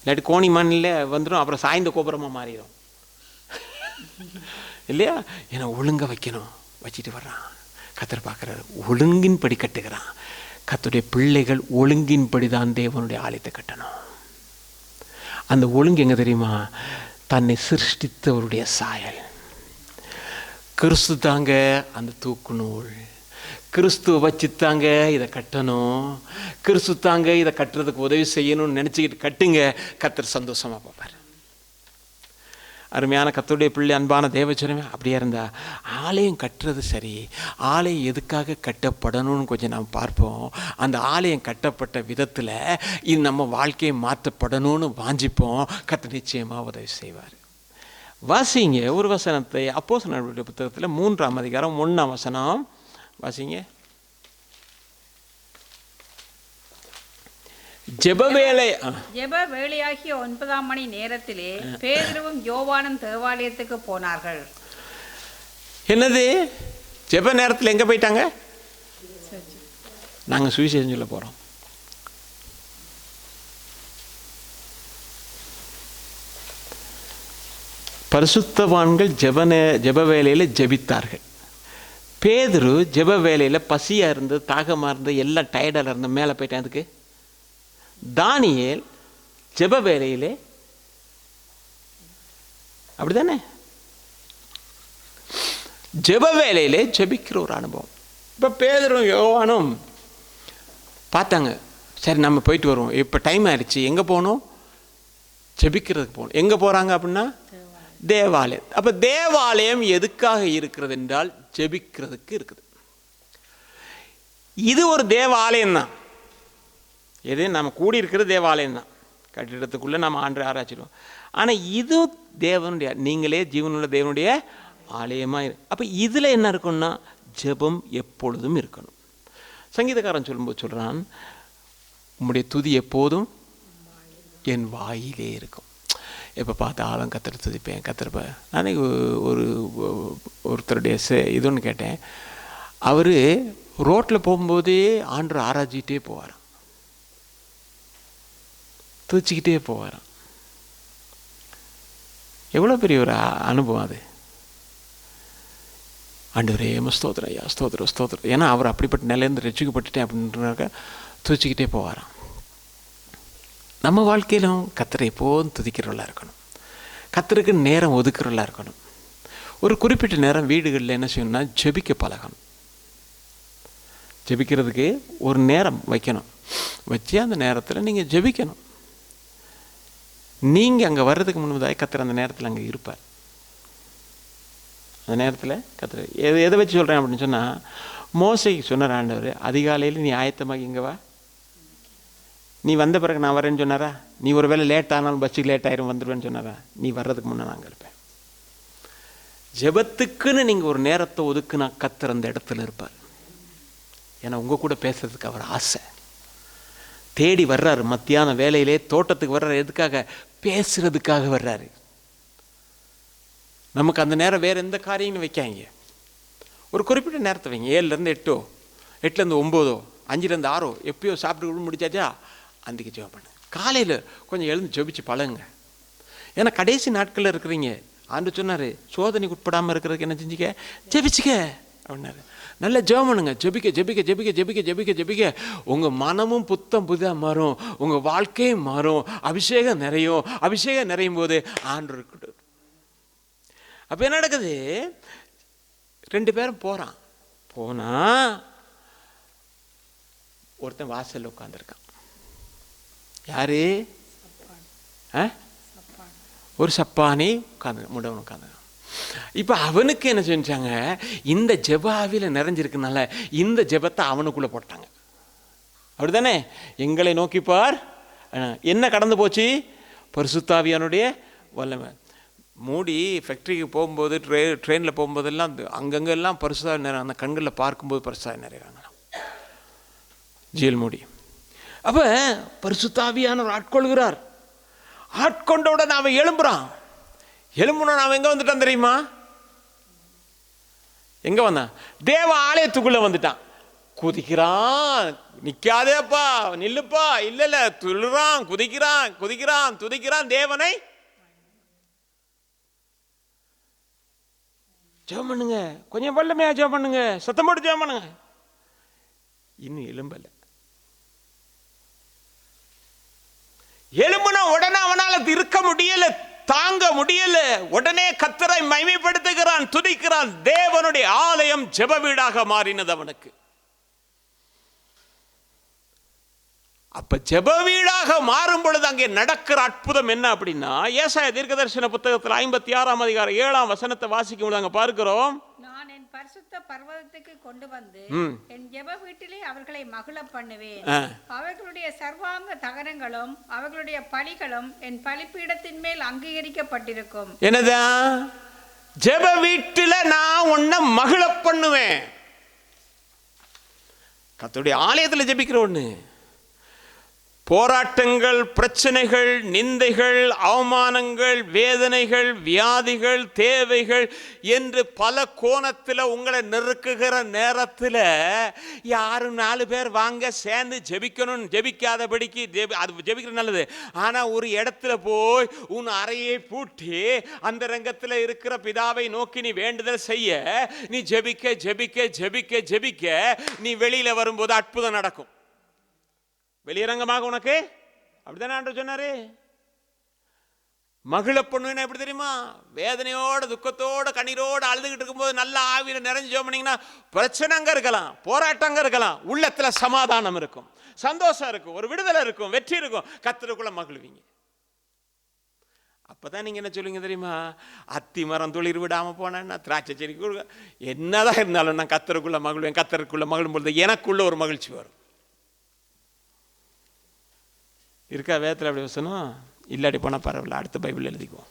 இல்லாட்டி கோணி மண்ணில் வந்துடும், அப்புறம் சாய்ந்த கோபுரமாக மாறிடும் இல்லையா? ஏன்னா ஒழுங்காக வைக்கணும். வச்சுட்டு வர்றான். கர்த்தர் பார்க்குறாரு, ஒழுங்கின்படி கட்டுகிறான். கர்த்தருடைய பிள்ளைகள் ஒழுங்கின்படி தான் தேவனுடைய ஆலயத்தை கட்டணும். அந்த ஒழுங்கு எங்கே தெரியுமா? தன்னை சிருஷ்டித்தவருடைய சாயல். கிறிஸ்து தாங்க அந்த தூக்கு நூல். கிறிஸ்துவை வச்சுத்தாங்க இதை கட்டணும். கிறிஸ்து தாங்க இதை கட்டுறதுக்கு உதவி செய்யணும்னு நினச்சிக்கிட்டு கட்டுங்க, கர்த்தர் சந்தோஷமாக பார்ப்பார். அருமையான கர்த்தருடைய பிள்ளை, அன்பான தேவச்சனமே, அப்படியே இருந்தா ஆலயம் கட்டுறது சரி. ஆலயம் எதுக்காக கட்டப்படணும்னு கொஞ்சம் நாம் பார்ப்போம். அந்த ஆலயம் கட்டப்பட்ட விதத்தில் இது நம்ம வாழ்க்கையை மாற்றப்படணும்னு வாஞ்சிப்போம். கர்த்தர் நிச்சயமாக உதவி செய்வார். வாசிங்க ஒரு வசனத்தை அப்போஸ்தலர்களுடைய புத்தகத்தில் 3ஆம் அதிகாரம் 1ஆம் வசனம் வாசிங்க. ஜெப வேலை ஜெப வேளையாகிய 9ஆம் மணி நேரத்திலே பேதுருவும் யோவானும் தேவாலயத்துக்கு போனார்கள். என்னது ஜெப நேரத்தில் எங்கே போயிட்டாங்க? நாங்கள் சுவிசேஷம் சொல்ல போகிறோம். பரிசுத்தவான்கள் ஜெப வேலையில் ஜெபித்தார்கள். பேதுரு ஜெப வேலையில் பசியாக இருந்து தாகமாக இருந்து எல்லாம் டயர்டாக இருந்து மேலே போயிட்டேன். அதுக்கு தானியேல் ஜெப வேலையிலே அப்படிதானே ஜெப வேலையிலே ஜெபிக்கிற ஒரு அனுபவம். இப்போ பேதுரும் யோவானும் பார்த்தாங்க, சரி நம்ம போயிட்டு வருவோம், இப்போ டைம் ஆயிடுச்சு, எங்கே போகணும்? ஜெபிக்கிறதுக்கு போகணும். எங்கே போகிறாங்க அப்படின்னா தேவாலயம். அப்போ தேவாலயம் எதுக்காக இருக்கிறது என்றால் ஜெபிக்கிறதுக்கு இருக்குது. இது ஒரு தேவாலயம் தான். எது நம்ம கூடியிருக்கிற தேவாலயம் தான். கட்டிடத்துக்குள்ளே நம்ம ஆராய்ச்சிடுவோம். ஆனால் இது தேவனுடைய, நீங்களே ஜீவனுள்ள தேவனுடைய ஆலயமாக. அப்போ இதில் என்ன இருக்குன்னா ஜெபம் எப்பொழுதும் இருக்கணும். சங்கீதக்காரன் சொல்லும்போது சொல்கிறான், உம்முடைய துதி எப்போதும் என் வாயிலே இருக்கும். எப்போ பார்த்தாலும் கத்திர துதிப்பேன் கத்திரப்பேன். நானே ஒருத்தருடைய இது ஒன்று கேட்டேன். அவர் ரோட்டில் போகும்போதே ஆண்டவர் ஆராய்ச்சிக்கிட்டே போவாராம், துதிச்சிக்கிட்டே போவாராம். எவ்வளோ பெரிய ஒரு அனுபவம் அது. ஆண்டவரே ஸ்தோத்திரம் ஐயா, ஸ்தோத்திரம் ஸ்தோத்திரம். ஏன்னா அவர் அப்படிப்பட்ட நிலையிலேருந்து ரட்சிக்கப்பட்டுட்டேன் அப்படின்றாக்க துதிச்சிக்கிட்டே போவாராம். நம்ம வாழ்க்கையிலும் கர்த்தரை எப்போதும் துதிக்கிறவர்களாக இருக்கணும். கர்த்தருக்கு நேரம் ஒதுக்குறவர்களாக இருக்கணும். ஒரு குறிப்பிட்ட நேரம் வீடுகளில் என்ன செய்யணும்னா ஜெபிக்க பழகணும். ஜெபிக்கிறதுக்கு ஒரு நேரம் வைக்கணும். வச்சு அந்த நேரத்தில் நீங்கள் ஜெபிக்கணும். நீங்கள் அங்கே வர்றதுக்கு முன்பதாக கர்த்தர் அந்த நேரத்தில் அங்கே இருப்பார். அந்த நேரத்தில் கர்த்தர் எதை வச்சு சொல்கிறேன் அப்படின்னு சொன்னால், மோசைக்கு சொன்னார் ஆண்டவர், அதிகாலையில் நீ ஆயத்தமாக இங்கே வா, நீ வந்த பிறகு நான் வரேன்னு சொன்னாரா? நீ ஒரு வேளை லேட் ஆனாலும் பஸ்ஸுக்கு லேட் ஆயிரும் வந்துடுவேன்னு சொன்னாரா? நீ வர்றதுக்கு முன்னே நாங்கள் இருப்பேன். ஜெபத்துக்குன்னு நீங்கள் ஒரு நேரத்தை ஒதுக்குனா கர்த்தர் அந்த இடத்துல இருப்பார். ஏன்னா உங்கள் கூட பேசுறதுக்கு அவர் ஆசை. தேடி வர்றாரு. மத்தியான வேலையிலே தோட்டத்துக்கு வர்றாரு. எதுக்காக? பேசுறதுக்காக வர்றாரு. நமக்கு அந்த நேரம் வேறு எந்த காரியங்களும் வைக்காங்க. ஒரு குறிப்பிட்ட நேரத்தை வைங்க. 7லேருந்து 8, 8லேருந்து 9, 5லேருந்து 6, எப்பயோ சாப்பிட்டு முடிச்சாச்சா அன்றைக்கி ஜெபம் பண்ணு. காலையில் கொஞ்சம் எழுந்து ஜெபிச்சு பழகுங்க. ஏன்னா கடைசி நாட்களில் இருக்கிறீங்க. ஆண்டு சொன்னார், சோதனைக்கு உட்படாமல் இருக்கிறதுக்கு என்ன செஞ்சுக்க, ஜெபிச்சுக்க அப்படின்னாரு. நல்ல ஜெபம் பண்ணுங்க. ஜெபிக்க ஜெபிக்க ஜெபிக்க ஜெபிக்க ஜெபிக்க ஜெபிக்க உங்கள் மனமும் புத்தம் புதிதாக மாறும், உங்கள் வாழ்க்கையும் மாறும், அபிஷேகம் நிறையும். அபிஷேகம் நிறையும் போது ஆண்டு இருக்கட்டும். அப்போ என்ன நடக்குது? 2 பேரும் போகிறான். போனால் ஒருத்தன் வாசலில் உட்காந்துருக்கான். யாரு? ஒரு சப்பானி உட்காந்து முடவன் உட்காந்துருக்கான். இப்போ அவனுக்கு என்ன செஞ்சாங்க, இந்த ஜெபாவில நிறைஞ்சிருக்கனால இந்த ஜெபத்தை அவனுக்குள்ளே போட்டாங்க. அப்படிதானே? எங்களை நோக்கிப்பார். என்ன கடந்து போச்சு? பரிசுத்தாவியானுடைய வல்லமை. மூடி ஃபேக்ட்ரிக்கு போகும்போது ட்ரெயினில் போகும்போதெல்லாம் அங்கங்கெல்லாம் பரிசுத்தாவி நிறைய, அந்த கண்களில் பார்க்கும்போது பரிசுத்தாவி நிறையாங்களாம். ஜீல் மூடி. அப்போ பரிசுத்தாவியானவர் ஆட்கொள்கிறார். ஆட்கொண்டவுடன் அவன் எழும்புறான். எழும்புனா அவன் எங்கே வந்துட்டான் தெரியுமா? எங்கே வந்தான்? தேவ ஆலயத்துக்குள்ளே வந்துட்டான். குதிக்கிறான். நிற்காதேப்பா, நில்லுப்பா, இல்லை துள்ளுறான், குதிக்கிறான் குதிக்கிறான் துதிக்கிறான் தேவனை. ஜெபம் பண்ணுங்க, கொஞ்சம் வல்லமையா ஜெபம் பண்ணுங்க, சத்தம் போட்டு ஜெபம் பண்ணுங்க. இன்னும் எலும்பல. எலும்புனா உடனே அவனால இருக்க முடியல, தாங்க முடியல. உடனே கர்த்தரை மகிமைப்படுத்துகிறான், துதிக்கிறான். தேவனுடைய ஆலயம் ஜெப வீடாக மாறினது அவனுக்கு. அப்ப ஜெப வீடாக மாறும் பொழுது அங்கே நடக்கிற அற்புதம் என்ன அப்படின்னா, ஏசாயா தீர்க்கதரிசன புத்தகத்தில் 56ஆம் அதிகாரம் 7ஆம் வசனத்தை வாசிக்கும் பொழுது அங்க பார்க்கிறோம், நான் என் பரிசுத்த பர்வதத்துக்கு கொண்டு வந்து என் ஜெப வீட்டிலே அவர்களை மகிழ பண்ணுவேன். அவர்களுடைய சர்வாங்க தகனங்களும் அவர்களுடைய பலிகளும் என் பலிபீடத்தின் மேல் அங்கீகரிக்கப்பட்டிருக்கும். என்னதான்? ஜெப வீட்டில நான் உன்னை மகிழ பண்ணுவேன். கர்த்தருடைய ஆலயத்தில் ஜெபிக்கிற ஒண்ணு. போராட்டங்கள், பிரச்சனைகள், நிந்தைகள், அவமானங்கள், வேதனைகள், வியாதிகள், தேவைகள் என்று பல கோணத்தில் உங்களை நெருக்குகிற நேரத்தில் யாரும் 4 பேர் வாங்க சேர்ந்து ஜெபிக்கணும், ஜெபிக்காதபடிக்கு அது ஜெபிக்கிறது நல்லது. ஆனால் ஒரு இடத்துல போய் உன் அறையை பூட்டி அந்த ரங்கத்தில் இருக்கிற பிதாவை நோக்கி நீ வேண்டுதல் செய்ய, நீ ஜெபிக்க ஜெபிக்க ஜெபிக்க ஜெபிக்க நீ வெளியில வரும்போது அற்புதம் நடக்கும். வெளியரங்கமாக உனக்கு அப்படித்தானே ஆண்டவர் சொன்னாரு. மகிழ பொண்ணுன்னா எப்படி தெரியுமா? வேதனையோட, துக்கத்தோட, கண்ணீரோட அழுதுகிட்டு இருக்கும்போது நல்ல ஆவியில நிறைஞ்சு ஜெபிச்சீங்கன்னா பிரச்சனை அங்க இருக்கலாம், போராட்டம் அங்க இருக்கலாம், உள்ளத்துல சமாதானம் இருக்கும், சந்தோஷம் இருக்கும், ஒரு விடுதலை இருக்கும், வெற்றி இருக்கும், கர்த்தருக்குள்ள மகிழ்வீங்க. அப்பதான் நீங்க என்ன சொல்லுவீங்க தெரியுமா? அத்தி மரம் துளிர் விடாம போனேன்னா, திராட்சை செடி என்னதான் இருந்தாலும் நான் கர்த்தருக்குள்ள மகிழ்வேன். கர்த்தருக்குள்ள மகிழும் பொழுது எனக்குள்ள ஒரு மகிழ்ச்சி வரும். இருக்கா வேதத்தில் அப்படி வசனம்? இல்லாட்டி போனால் பரவாயில்ல, அடுத்த பைபிள் எழுதிக்குவோம்.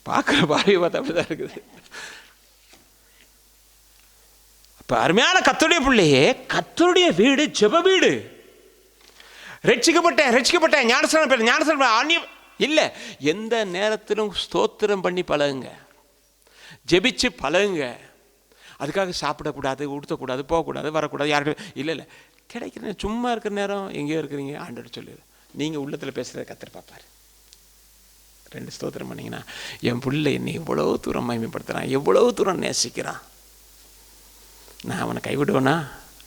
பார்க்குற பார்வையை பார்த்தா அப்படிதான் இருக்குது. அப்போ அருமையான கர்த்தருடைய பிள்ளையே, கர்த்தருடைய வீடு ஜெப வீடு. ரட்சிக்கப்பட்டேன் ஞானஸ்நானம் இல்லை, எந்த நேரத்திலும் ஸ்தோத்திரம் பண்ணி பழகுங்க, ஜெபிச்சு பழகுங்க. அதுக்காக சாப்பிடக்கூடாது, உடுத்தக்கூடாது, போகக்கூடாது, வரக்கூடாது, யாருக்கு இல்லை. கிடைக்கிற சும்மா இருக்கிற நேரம் எங்கேயோ இருக்கிறீங்க, ஆண்டவர் சொல்லிடு, நீங்கள் உள்ளத்தில் பேசுகிறத கர்த்தர் பார்ப்பார். 2 ஸ்தோத்திரம் பண்ணிங்கன்னா, என் பிள்ளை என்னை எவ்வளோ தூரம் மகிமைப்படுத்துகிறான், எவ்வளோ தூரம் நேசிக்கிறான், நான் அவனை கைவிடுவேனா,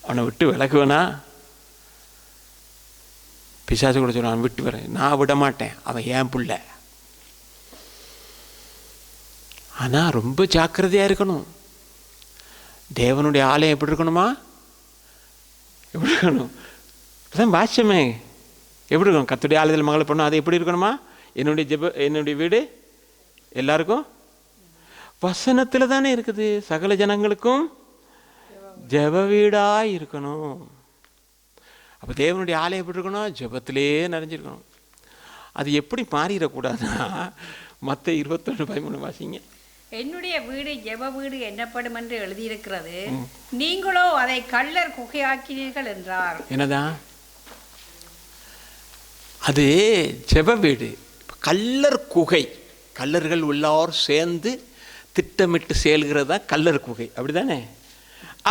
அவனை விட்டு விலகுவேனா? பிசாசு கூட சொல்லுவான், அவன் விட்டு வரேன், நான் விட மாட்டேன், அவன் என் பிள்ளை. ஆனால் ரொம்ப ஜாக்கிரதையாக இருக்கணும். தேவனுடைய ஆலயம் எப்படி இருக்கணுமா? எப்படி இருக்கணும்? அதான் பாஷ்யமே எப்படி இருக்கணும்? கர்த்தருடைய ஆலயத்தில் மகளை பண்ணணும், அது எப்படி இருக்கணுமா? என்னுடைய வீடு எல்லாருக்கும் வசனத்தில் தானே இருக்குது. சகல ஜனங்களுக்கும் ஜெப வீடாக இருக்கணும். அப்போ தேவனுடைய ஆலயம் எப்படி இருக்கணும்? ஜெபத்திலே நிறைஞ்சிருக்கணும். அது எப்படி மாறிடக்கூடாதுன்னா, மற்ற 21:13 வாசிங்க. என்னுடைய வீடு ஜெப வீடு என்னப்படும் என்று எழுதியிருக்கிறது, நீங்களோ அதை கள்ளர் குகையாக்கினீர்கள் என்றார். என்னதான் அது? ஜெப வீடு. கள்ளர் குகை, கள்ளர்கள் எல்லாரும் சேர்ந்து திட்டமிட்டு செயல்கிறது தான் கள்ளர் குகை, அப்படிதானே?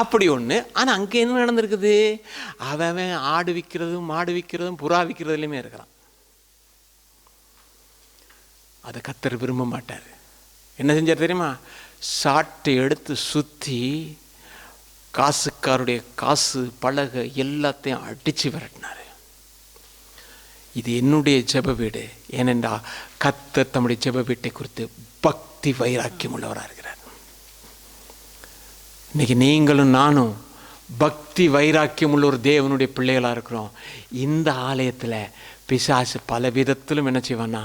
அப்படி ஒன்று. ஆனால் அங்கே என்ன நடந்திருக்குது? அவன் ஆடு விற்கிறதும் மாடு விற்கிறதும் புறா விற்கிறதுலையுமே இருக்கிறான். அதை கர்த்தர் விரும்ப மாட்டார். என்ன செஞ்சார் தெரியுமா? சாட்டை எடுத்து சுற்றி காசுக்காருடைய காசு பலகை எல்லாத்தையும் அடித்து விரட்டினார். இது என்னுடைய ஜெப வீடு. ஏனென்றா கர்த்தர் தம்முடைய ஜெப வீட்டை குறித்து பக்தி வைராக்கியம் உள்ளவராக இருக்கிறார். இன்னைக்கு நீங்களும் நானும் பக்தி வைராக்கியம் உள்ள ஒரு தேவனுடைய பிள்ளைகளாக இருக்கிறோம். இந்த ஆலயத்தில் பிசாசு பல விதத்திலும் என்ன செய்வான்னா,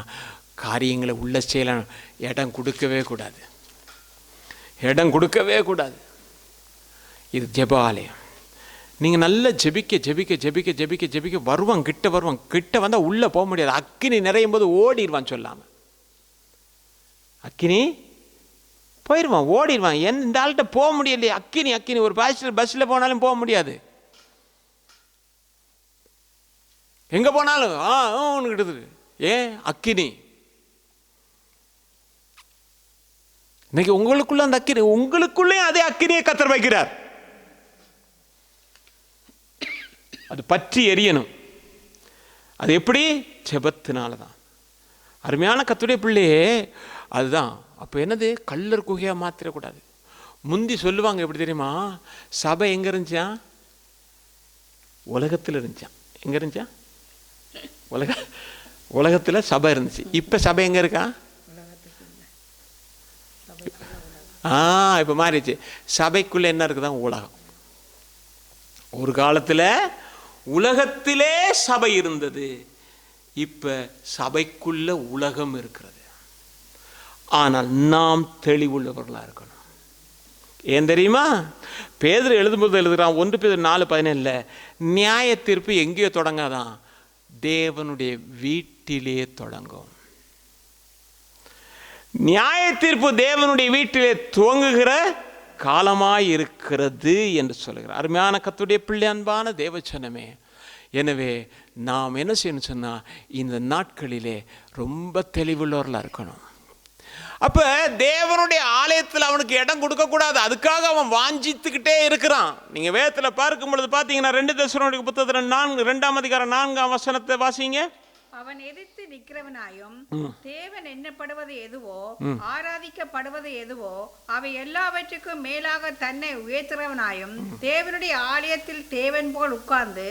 காரியங்களை உள்ள செய்யல இடம் கொடுக்கவே கூடாது, இடம் கொடுக்கவே கூடாது. இது ஜெப ஆலயம். நீங்கள் நல்லா ஜெபிக்க ஜெபிக்க ஜெபிக்க ஜெபிக்க ஜெபிக்க வருவான், கிட்ட வந்தால் உள்ளே போக முடியாது. அக்கினி நிறையும் போது ஓடிடுவான் சொல்லாமல். அக்கினி போயிடுவான், ஓடிடுவான். இந்த ஆள்கிட்ட போக முடியலையே, அக்கினி ஒரு பஸ்ஸில் போனாலும் போக முடியாது. எங்கே போனாலும் ஒன்று கிட்டது. ஏன்? அக்கினி. இன்னைக்கு உங்களுக்குள்ள அந்த அக்கினி, உங்களுக்குள்ளே அதே அக்கினியை கர்த்தர் வைக்கிறார். அது பற்றி எரியணும். அது எப்படி? ஜெபத்தினால தான். அருமையான கர்த்தருடைய பிள்ளையே, அதுதான். அப்போ என்னது? கள்ளர் குகையாக மாற்றிடக்கூடாது. முந்தி சொல்லுவாங்க எப்படி தெரியுமா? சபை எங்கே இருந்துச்சா? உலகத்தில் இருந்துச்சான். எங்கே இருந்துச்சா? உலகத்தில் சபை இருந்துச்சு. இப்போ சபை எங்கே இருக்கா? இப்போ மாறிடுச்சு. சபைக்குள்ளே என்ன இருக்குதான்? உலகம். ஒரு காலத்தில் உலகத்திலே சபை இருந்தது, இப்போ சபைக்குள்ள உலகம் இருக்கிறது. ஆனால் நாம் தெளிவுள்ளவர்களாக இருக்கணும். ஏன் தெரியுமா? பேதுரு எழுதும்போது எழுதுகிறான், 1 பேதுரு 4:17, நியாய தீர்ப்பு எங்கேயோ தொடங்காதான், தேவனுடைய வீட்டிலே தொடங்கும். நியாய தீர்ப்பு தேவனுடைய வீட்டிலே துவங்குகிற காலமாய் இருக்கிறது என்று சொல்லுகிறார். அருமையான கர்த்தருடைய பிள்ளை, அன்பான தேவச்சனமே, எனவே நாம் என்ன செய்யணும் சொன்னால், இந்த நாட்களிலே ரொம்ப தெளிவுள்ளவர்களாக இருக்கணும். அப்போ தேவனுடைய ஆலயத்தில் அவனுக்கு இடம் கொடுக்கக்கூடாது. அதுக்காக அவன் வாஞ்சித்துக்கிட்டே இருக்கிறான். நீங்கள் வேதத்தில் பார்க்கும் பொழுது பார்த்தீங்கன்னா 2 தெசலோனிக்கேயர் புத்தகத்தில் 2ஆம் அதிகாரம் 4ஆம் வசனத்தை வாசிங்க. அவன் எதிர்த்து நிற்கிறவனாயும் தேவன் எண்ணப்படுவது எதுவோ ஆராதிக்கப்படுவது எதுவோ அவை எல்லாவற்றுக்கும் மேலாக தன்னை உயர்த்துறவனாயும் தேவனுடைய ஆலயத்தில் தேவன் போல் உட்கார்ந்து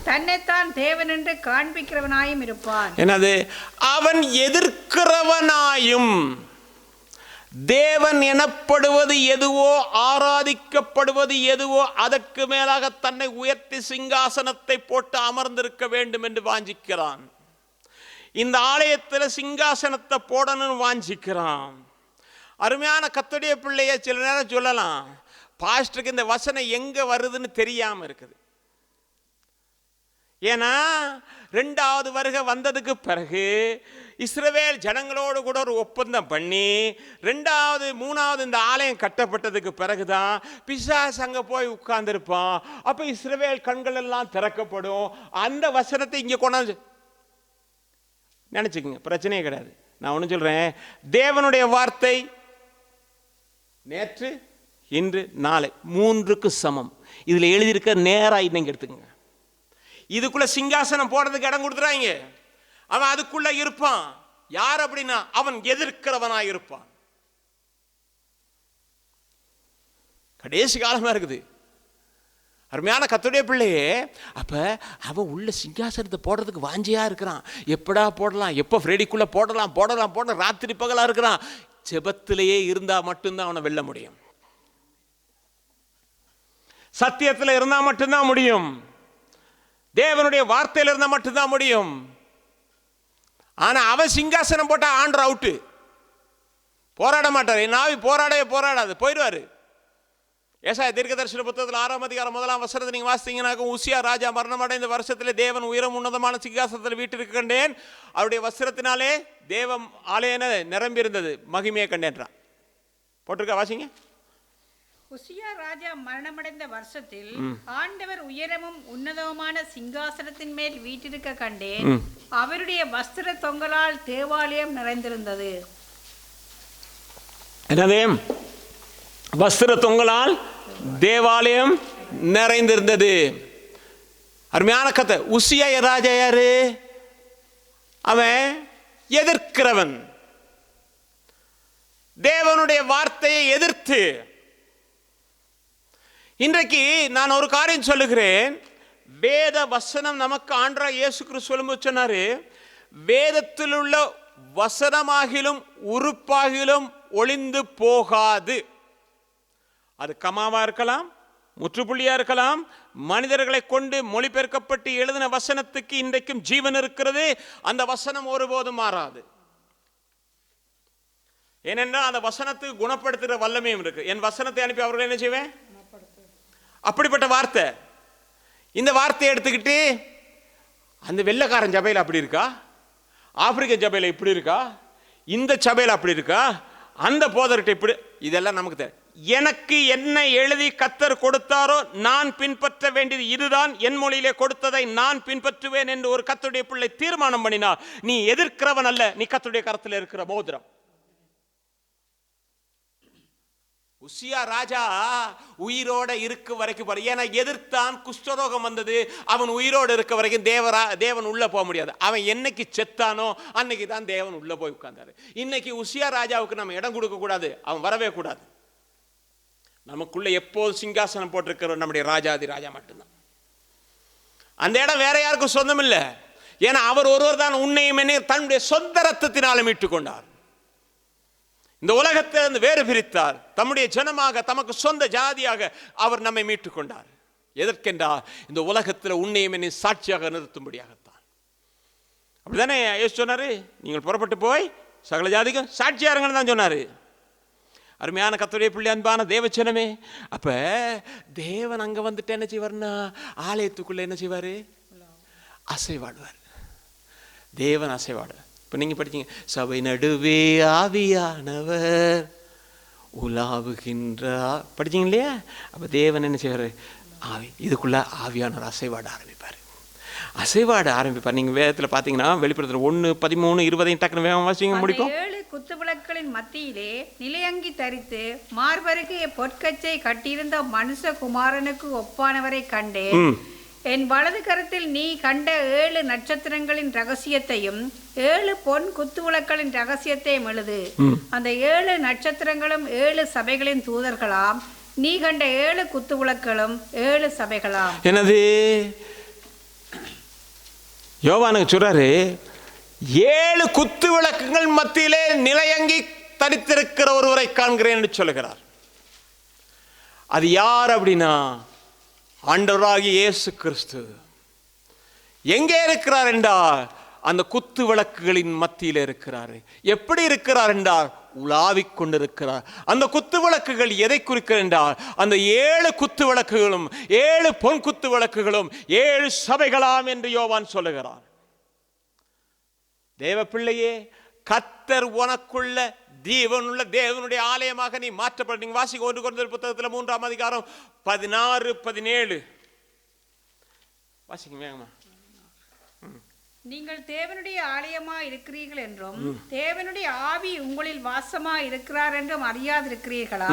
தன்னைத்தான் தேவன் என்று காண்பிக்கிறவனாயும் இருப்பான். என்னது? அவன் எதிர்க்கிறவனாயும் தேவன் எனப்படுவது எதுவோ ஆராதிக்கப்படுவது எதுவோ அதற்கு மேலாக தன்னை உயர்த்தி சிங்காசனத்தை போட்டு அமர்ந்திருக்க வேண்டும் என்று வாஞ்சிக்கிறான். இந்த ஆலயத்தில் சிங்காசனத்தை போடணும்னு வாஞ்சிக்கிறான். அருமையான கர்த்தருடைய பிள்ளைய சில நேரம் சொல்லலாம், பாஸ்டருக்கு இந்த வசனம் எங்கே வருதுன்னு தெரியாமல் இருக்குது. ஏன்னா 2வது வருகை வந்ததுக்கு பிறகு இஸ்ரவேல் ஜனங்களோடு கூட ஒரு ஒப்பந்தம் பண்ணி 2வது 3வது இந்த ஆலயம் கட்டப்பட்டதுக்கு பிறகுதான் பிசாசு அங்கே போய் உட்கார்ந்துருப்பான். அப்போ இஸ்ரவேல் கண்கள் எல்லாம் திறக்கப்படும். அந்த வசனத்தை இங்கே கொண்டாந்து நினச்சிக்கோங்க, பிரச்சனையே கிடையாது. நான் ஒன்று சொல்கிறேன், தேவனுடைய வார்த்தை நேற்று இன்று நாளை 3க்கு சமம். இதில் எழுதியிருக்க நேராக இன்னைக்கு எடுத்துக்கங்க. இதுக்குள்ள சிங்காசனம் போடுறதுக்கு இடம் கொடுத்துறாங்க. அவன் அதுக்குள்ள இருப்பான். யார் அப்படின்னா அவன் எதிர்க்கிறவனாய் இருப்பான். கடைசி காலமா இருக்குது. அருமையான கர்த்தருடைய பிள்ளையே, அப்ப அவன் உள்ள சிங்காசனத்தை போடுறதுக்கு வாஞ்சியா இருக்கிறான். எப்படா போடலாம், எப்போ ஃப்ரெடிக்குள்ள போடலாம் ராத்திரி பகலா இருக்கிறான். ஜெபத்திலேயே இருந்தா மட்டும்தான் அவனை வெல்ல முடியும். சத்தியத்தில் இருந்தா மட்டும்தான் முடியும். தேவனுடைய வார்த்தையில் இருந்தால் மட்டும்தான் முடியும். ஆனால் அவன் சிங்காசனம் போட்டால் ஆண்டர் அவுட்டு. போராட மாட்டார். என் ஆவி போராடாது, போயிடுவார். ஏசாயா தீர்க்கதரிசன புத்தகத்தில் 6ஆம் அதிகாரம் 1ஆம் வசனத்தை நீங்கள் வாசித்தீங்கன்னாக்க, உசியா ராஜா மரணம் அடைந்த வருஷத்தில் தேவன் உயரம் உன்னதமான சிங்காசனத்தில் வீட்டிற்கு கண்டேன். அவருடைய வஸ்திரத்தினாலே தேவம் ஆலயன நிரம்பி இருந்தது, மகிமையை கண்டேன்றான். போட்டிருக்கா, வாசிங்க. உசியா ராஜா மரணமடைந்த வருஷத்தில் ஆண்டவர் உயரமும் உன்னதமான சிங்காசனத்தின் மேல் வீட்டிருக்க கண்டேன். அவருடைய வஸ்திர தொங்கலால் தேவாலயம் நிறைந்திருந்தது. என்னது? வஸ்திர தொங்கலால் தேவாலயம் நிறைந்திருந்தது. அருமையான கதை. உசியா ராஜா யாரு? அவன் எதிர்க்கிறவன். தேவனுடைய வார்த்தையை எதிர்த்து. இன்றைக்கு நான் ஒரு காரியம் சொல்லுகிறேன். வேத வசனம் நமக்கு ஆண்டவராகிய இயேசு கிறிஸ்து சொல்லும்போது சொன்னாரு, வேதத்தில் உள்ள வசனமாகிலும் உறுப்பாகிலும் ஒளிந்து போகாது. அது கமாவா இருக்கலாம், முற்றுப்புள்ளியா இருக்கலாம். மனிதர்களை கொண்டு மொழிபெயர்க்கப்பட்டு எழுதின வசனத்துக்கு இன்றைக்கும் ஜீவன் இருக்கிறது. அந்த வசனம் ஒருபோதும் மாறாது. ஏனென்றால் அந்த வசனத்துக்கு குணப்படுத்துகிற வல்லமையும் இருக்கு. என் வசனத்தை அனுப்பி அவர்கள் என்ன செய்வேன்? அப்படிப்பட்ட வார்த்தை. இந்த வார்த்தையை எடுத்துக்கிட்டு அந்த வெள்ளைக்காரன் சபையில் அப்படி இருக்கா, ஆப்பிரிக்க சபையில் இப்படி இருக்கா, இந்த சபையில் அப்படி இருக்கா, அந்த போதர்கிட்ட இப்படி, இதெல்லாம் நமக்கு தெரியும். எனக்கு என்ன எழுதி கர்த்தர் கொடுத்தாரோ நான் பின்பற்ற வேண்டியது இதுதான், என் மொழியிலே கொடுத்ததை நான் பின்பற்றுவேன் என்று ஒரு கர்த்தருடைய பிள்ளை தீர்மானம் பண்ணினார். நீ எதிர்க்கிறவன் அல்ல, நீ கர்த்தருடைய கரத்தில் இருக்கிற மோதிரம். உசியா ராஜா உயிரோட இருக்க வரைக்கும் பாரு. ஏன்னா எதிர்த்தான், குஷ்டரோகம் வந்தது. அவன் உயிரோடு இருக்க வரைக்கும் தேவன் உள்ள போக முடியாது. அவன் என்னைக்கு செத்தானோ அன்னைக்கு தான் தேவன் உள்ள போய் உட்கார்ந்தாரு. இன்னைக்கு உசியா ராஜாவுக்கு நம்ம இடம் கொடுக்க கூடாது, அவன் வரவே கூடாது. நமக்குள்ள எப்போது சிங்காசனம் போட்டிருக்கிற நம்முடைய ராஜாதி ராஜா மட்டும்தான். அந்த இடம் வேற யாருக்கும் சொந்தம் இல்லை. ஏன்னா அவர் ஒருவர் தான் உன்னையும் என்னையும் தன்னுடைய சொந்த ரத்தத்தினாலும் மீட்டுக் கொண்டார். இந்த உலகத்திலிருந்து வேறு பிரித்தார். தம்முடைய ஜனமாக, தமக்கு சொந்த ஜாதியாக அவர் நம்மை மீட்டுக் கொண்டார். எதற்கென்றால் இந்த உலகத்தில் உன்னையும் என்னை சாட்சியாக நிறுத்தும்படியாகத்தான். அப்படித்தானே இயேசு சொன்னாரு, நீங்கள் புறப்பட்டு போய் சகல ஜாதிக்கும் சாட்சியா இருங்கன்னு தான் சொன்னாரு. அருமையான கர்த்தருடைய பிள்ளை, அன்பான தேவச்சனமே, அப்ப தேவன் அங்க வந்துட்டு என்ன செய்வார்னா, ஆலயத்துக்குள்ள என்ன செய்வாரு? அசைவாடுவார். தேவன் அசைவாடுவார். இப்போ நீங்கள் படிச்சீங்க, சபை நடுவே ஆவியானவர் உலாவுகின்ற, படிச்சீங்க இல்லையா? அப்போ தேவன் என்ன செய்வார்? ஆவி. இதுக்குள்ள ஆவியானவர் அசைவாட ஆரம்பிப்பார். அசைவாட ஆரம்பிப்பார். நீங்கள் வேதத்தில் பார்த்தீங்கன்னா வெளிப்படுத்துகிற 1:13-20 டக்குனு வேகம் வாசிங்க முடிப்போம். 7 குத்துவிளக்குகளின் மத்தியிலே நிலையங்கி தரித்து மார்பருகே பொற்கச்சை கட்டியிருந்த மனுஷகுமாரனுக்கு ஒப்பானவரை கண்டேன். என் வலது கரத்தில் நீ கண்ட 7 நட்சத்திரங்களின் ரகசியத்தையும் 7 பொன் குத்துவிளக்குகளின் ரகசியத்தையும் எழுது. அந்த 7 நட்சத்திரங்களும் 7 சபைகளின் தூதர்களாம். நீ கண்ட 7 குத்துவிளக்குகளும் 7 சபைகளாம். என்னது யோவானுக்கு சொல்றாரு, 7 குத்து விளக்குகள் மத்தியிலே நிலையங்கி தரித்திருக்கிற ஒருவரை காண்கிறேன் என்று சொல்லுகிறார். அது யார் அப்படின்னா ஆண்டவராகிய இயேசு கிறிஸ்து. எங்கே இருக்கிறார் என்றால் அந்த குத்து விளக்குகளின் மத்தியில் இருக்கிறார். எப்படி இருக்கிறார் என்றால் உலாவிக் கொண்டிருக்கிறார். அந்த குத்து விளக்குகள் எதை குறிக்கிறது என்றால் அந்த 7 குத்து விளக்குகளும் 7 பொன் குத்து விளக்குகளும் 7 சபைகளாம் என்று யோவான் சொல்லுகிறார். தேவ பிள்ளையே, கர்த்தர் உனக்குள்ள ஜீவனுள்ள தேவனுடைய ஆலயமாக நீ மாற்றப்பட. நீங்க வாசிக்க 1 கொரிந்தியர் புத்தகத்தில் 3ஆம் அதிகாரம் 16-17 வாசிங்க வேகமா. நீங்கள் தேவனுடைய ஆலயமா இருக்கிறீர்கள் என்றும் தேவனுடைய ஆவி உங்களில் வாசமா இருக்கிறார் என்றும் அறியாதிருக்கிறீர்களா?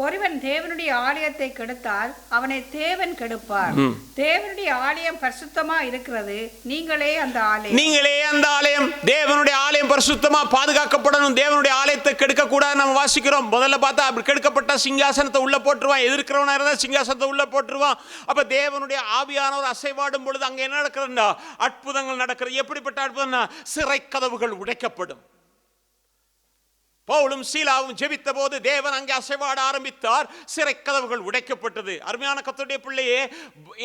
ஒருவன் தேவனுடைய ஆலயத்தை கெடுத்தால் அவனை தேவன் கெடுப்பார். தேவனுடைய ஆலயம் பரிசுத்தமா இருக்கிறது, நீங்களே அந்த ஆலயம். நீங்களே அந்த ஆலயம். தேவனுடைய ஆலயம் பரிசுத்தமா பாதுகாக்கப்படணும். தேவனுடைய ஆலயத்தை கெடுக்க கூடாது. நம்ம வாசிக்கிறோம். முதல்ல பார்த்தா அப்படி கெடுக்கப்பட்ட சிங்காசனத்தை உள்ள போட்டுருவான். எதிர்க்கிறவனா இருந்தா சிங்காசனத்தை உள்ள போட்டுருவான். அப்ப தேவனுடைய ஆவியானவர் அசைவாடும் பொழுது அங்க என்ன நடக்கிறதுனா அற்புதங்கள் நடக்கிறது. எப்படிப்பட்ட அற்புதம்னா சிறை கதவுகள் உடைக்கப்படும். பவுலும் சீலாவும் ஜெபித்த போது தேவன் அங்கே அசைவாட ஆரம்பித்தார். சிறை கதவுகள் உடைக்கப்பட்டது. அருமையான கர்த்தருடைய பிள்ளையே,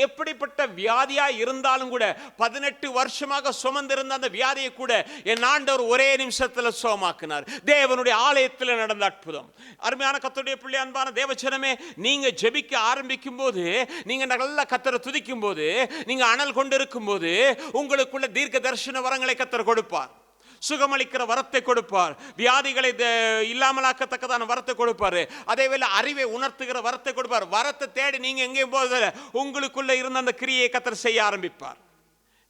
எப்படிப்பட்ட வியாதியா இருந்தாலும் கூட 18 வருஷமாக சுமந்திருந்த அந்த வியாதியை கூட என் ஆண்டவர் ஒரே நிமிஷத்துல சுகமாக்கினார். தேவனுடைய ஆலயத்தில் நடந்த அற்புதம். அருமையான கர்த்தருடைய பிள்ளை, அன்பான தேவச்சனமே, நீங்க ஜெபிக்க ஆரம்பிக்கும் போது, நீங்க நல்ல கர்த்தரை துதிக்கும் போது, நீங்க அனல் கொண்டு இருக்கும் போது உங்களுக்குள்ள தீர்க்க தரிசன வரங்களை கர்த்தர் கொடுப்பார். சுகமளிக்கிற வரத்தை கொடுப்பார். வியாதிகளை இல்லாமலாக்கத்தக்கதான வரத்தை கொடுப்பாரு. அதே வேளை அறிவை உணர்த்துகிற வரத்தை கொடுப்பார். வரத்தை தேடி நீங்க எங்கேயும் போதில்லை, உங்களுக்குள்ள இருந்த அந்த கிரியை கர்த்தர் செய்ய ஆரம்பிப்பார்.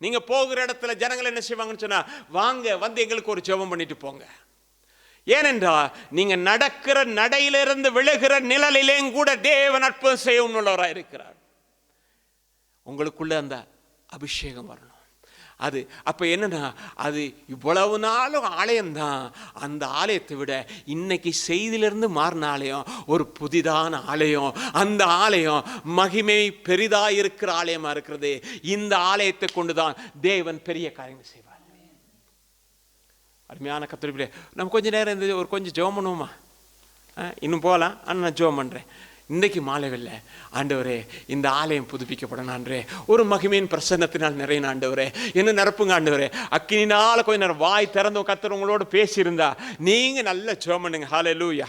நீங்க போகிற இடத்துல ஜனங்கள் என்ன செய்வாங்கன்னு சொன்னா, வாங்க வந்து எங்களுக்கு ஒரு ஜெபம் பண்ணிட்டு போங்க. ஏனென்றால் நீங்க நடக்கிற நடையிலிருந்து விழுகிற நிழலிலேயும் கூட தேவன் அற்புதம் செய்ய உள்ளவராக இருக்கிறார். உங்களுக்குள்ள அந்த அபிஷேகம் வரணும். அது அப்ப என்னன்னா, அது இவ்வளவு நாளும் ஆலயம்தான். அந்த ஆலயத்தை விட இன்னைக்கு செய்தியிலிருந்து மாறின ஆலயம் ஒரு புதிதான ஆலயம். அந்த ஆலயம் மகிமை பெரிதா இருக்கிற ஆலயமா இருக்கிறது. இந்த ஆலயத்தை கொண்டுதான் தேவன் பெரிய காரியங்கள் செய்வார். அருமையான கர்த்தருடைய, நம்ம கொஞ்ச நேரம் இந்த ஒரு கொஞ்சம் ஜெபம் பண்ணுவோமா? இன்னும் போகலாம். ஆனால் நான் ஜெபம் பண்றேன். இன்றைக்கு மாலைவில்லை, ஆண்டவரே இந்த ஆலயம் புதுப்பிக்கப்படணும். ஆண்டவரே ஒரு மகிமையின் பிரசன்னத்தினால் நிறைய ஆண்டவரே என்ன நிரப்புங்க. ஆண்டவரே அக்கினினால கொஞ்ச நேரம் வாய் திறந்து கர்த்தர் உங்களோட பேசியிருந்தா நீங்க நல்ல ஜெபம் பண்ணுங்க. ஹல்லேலூயா.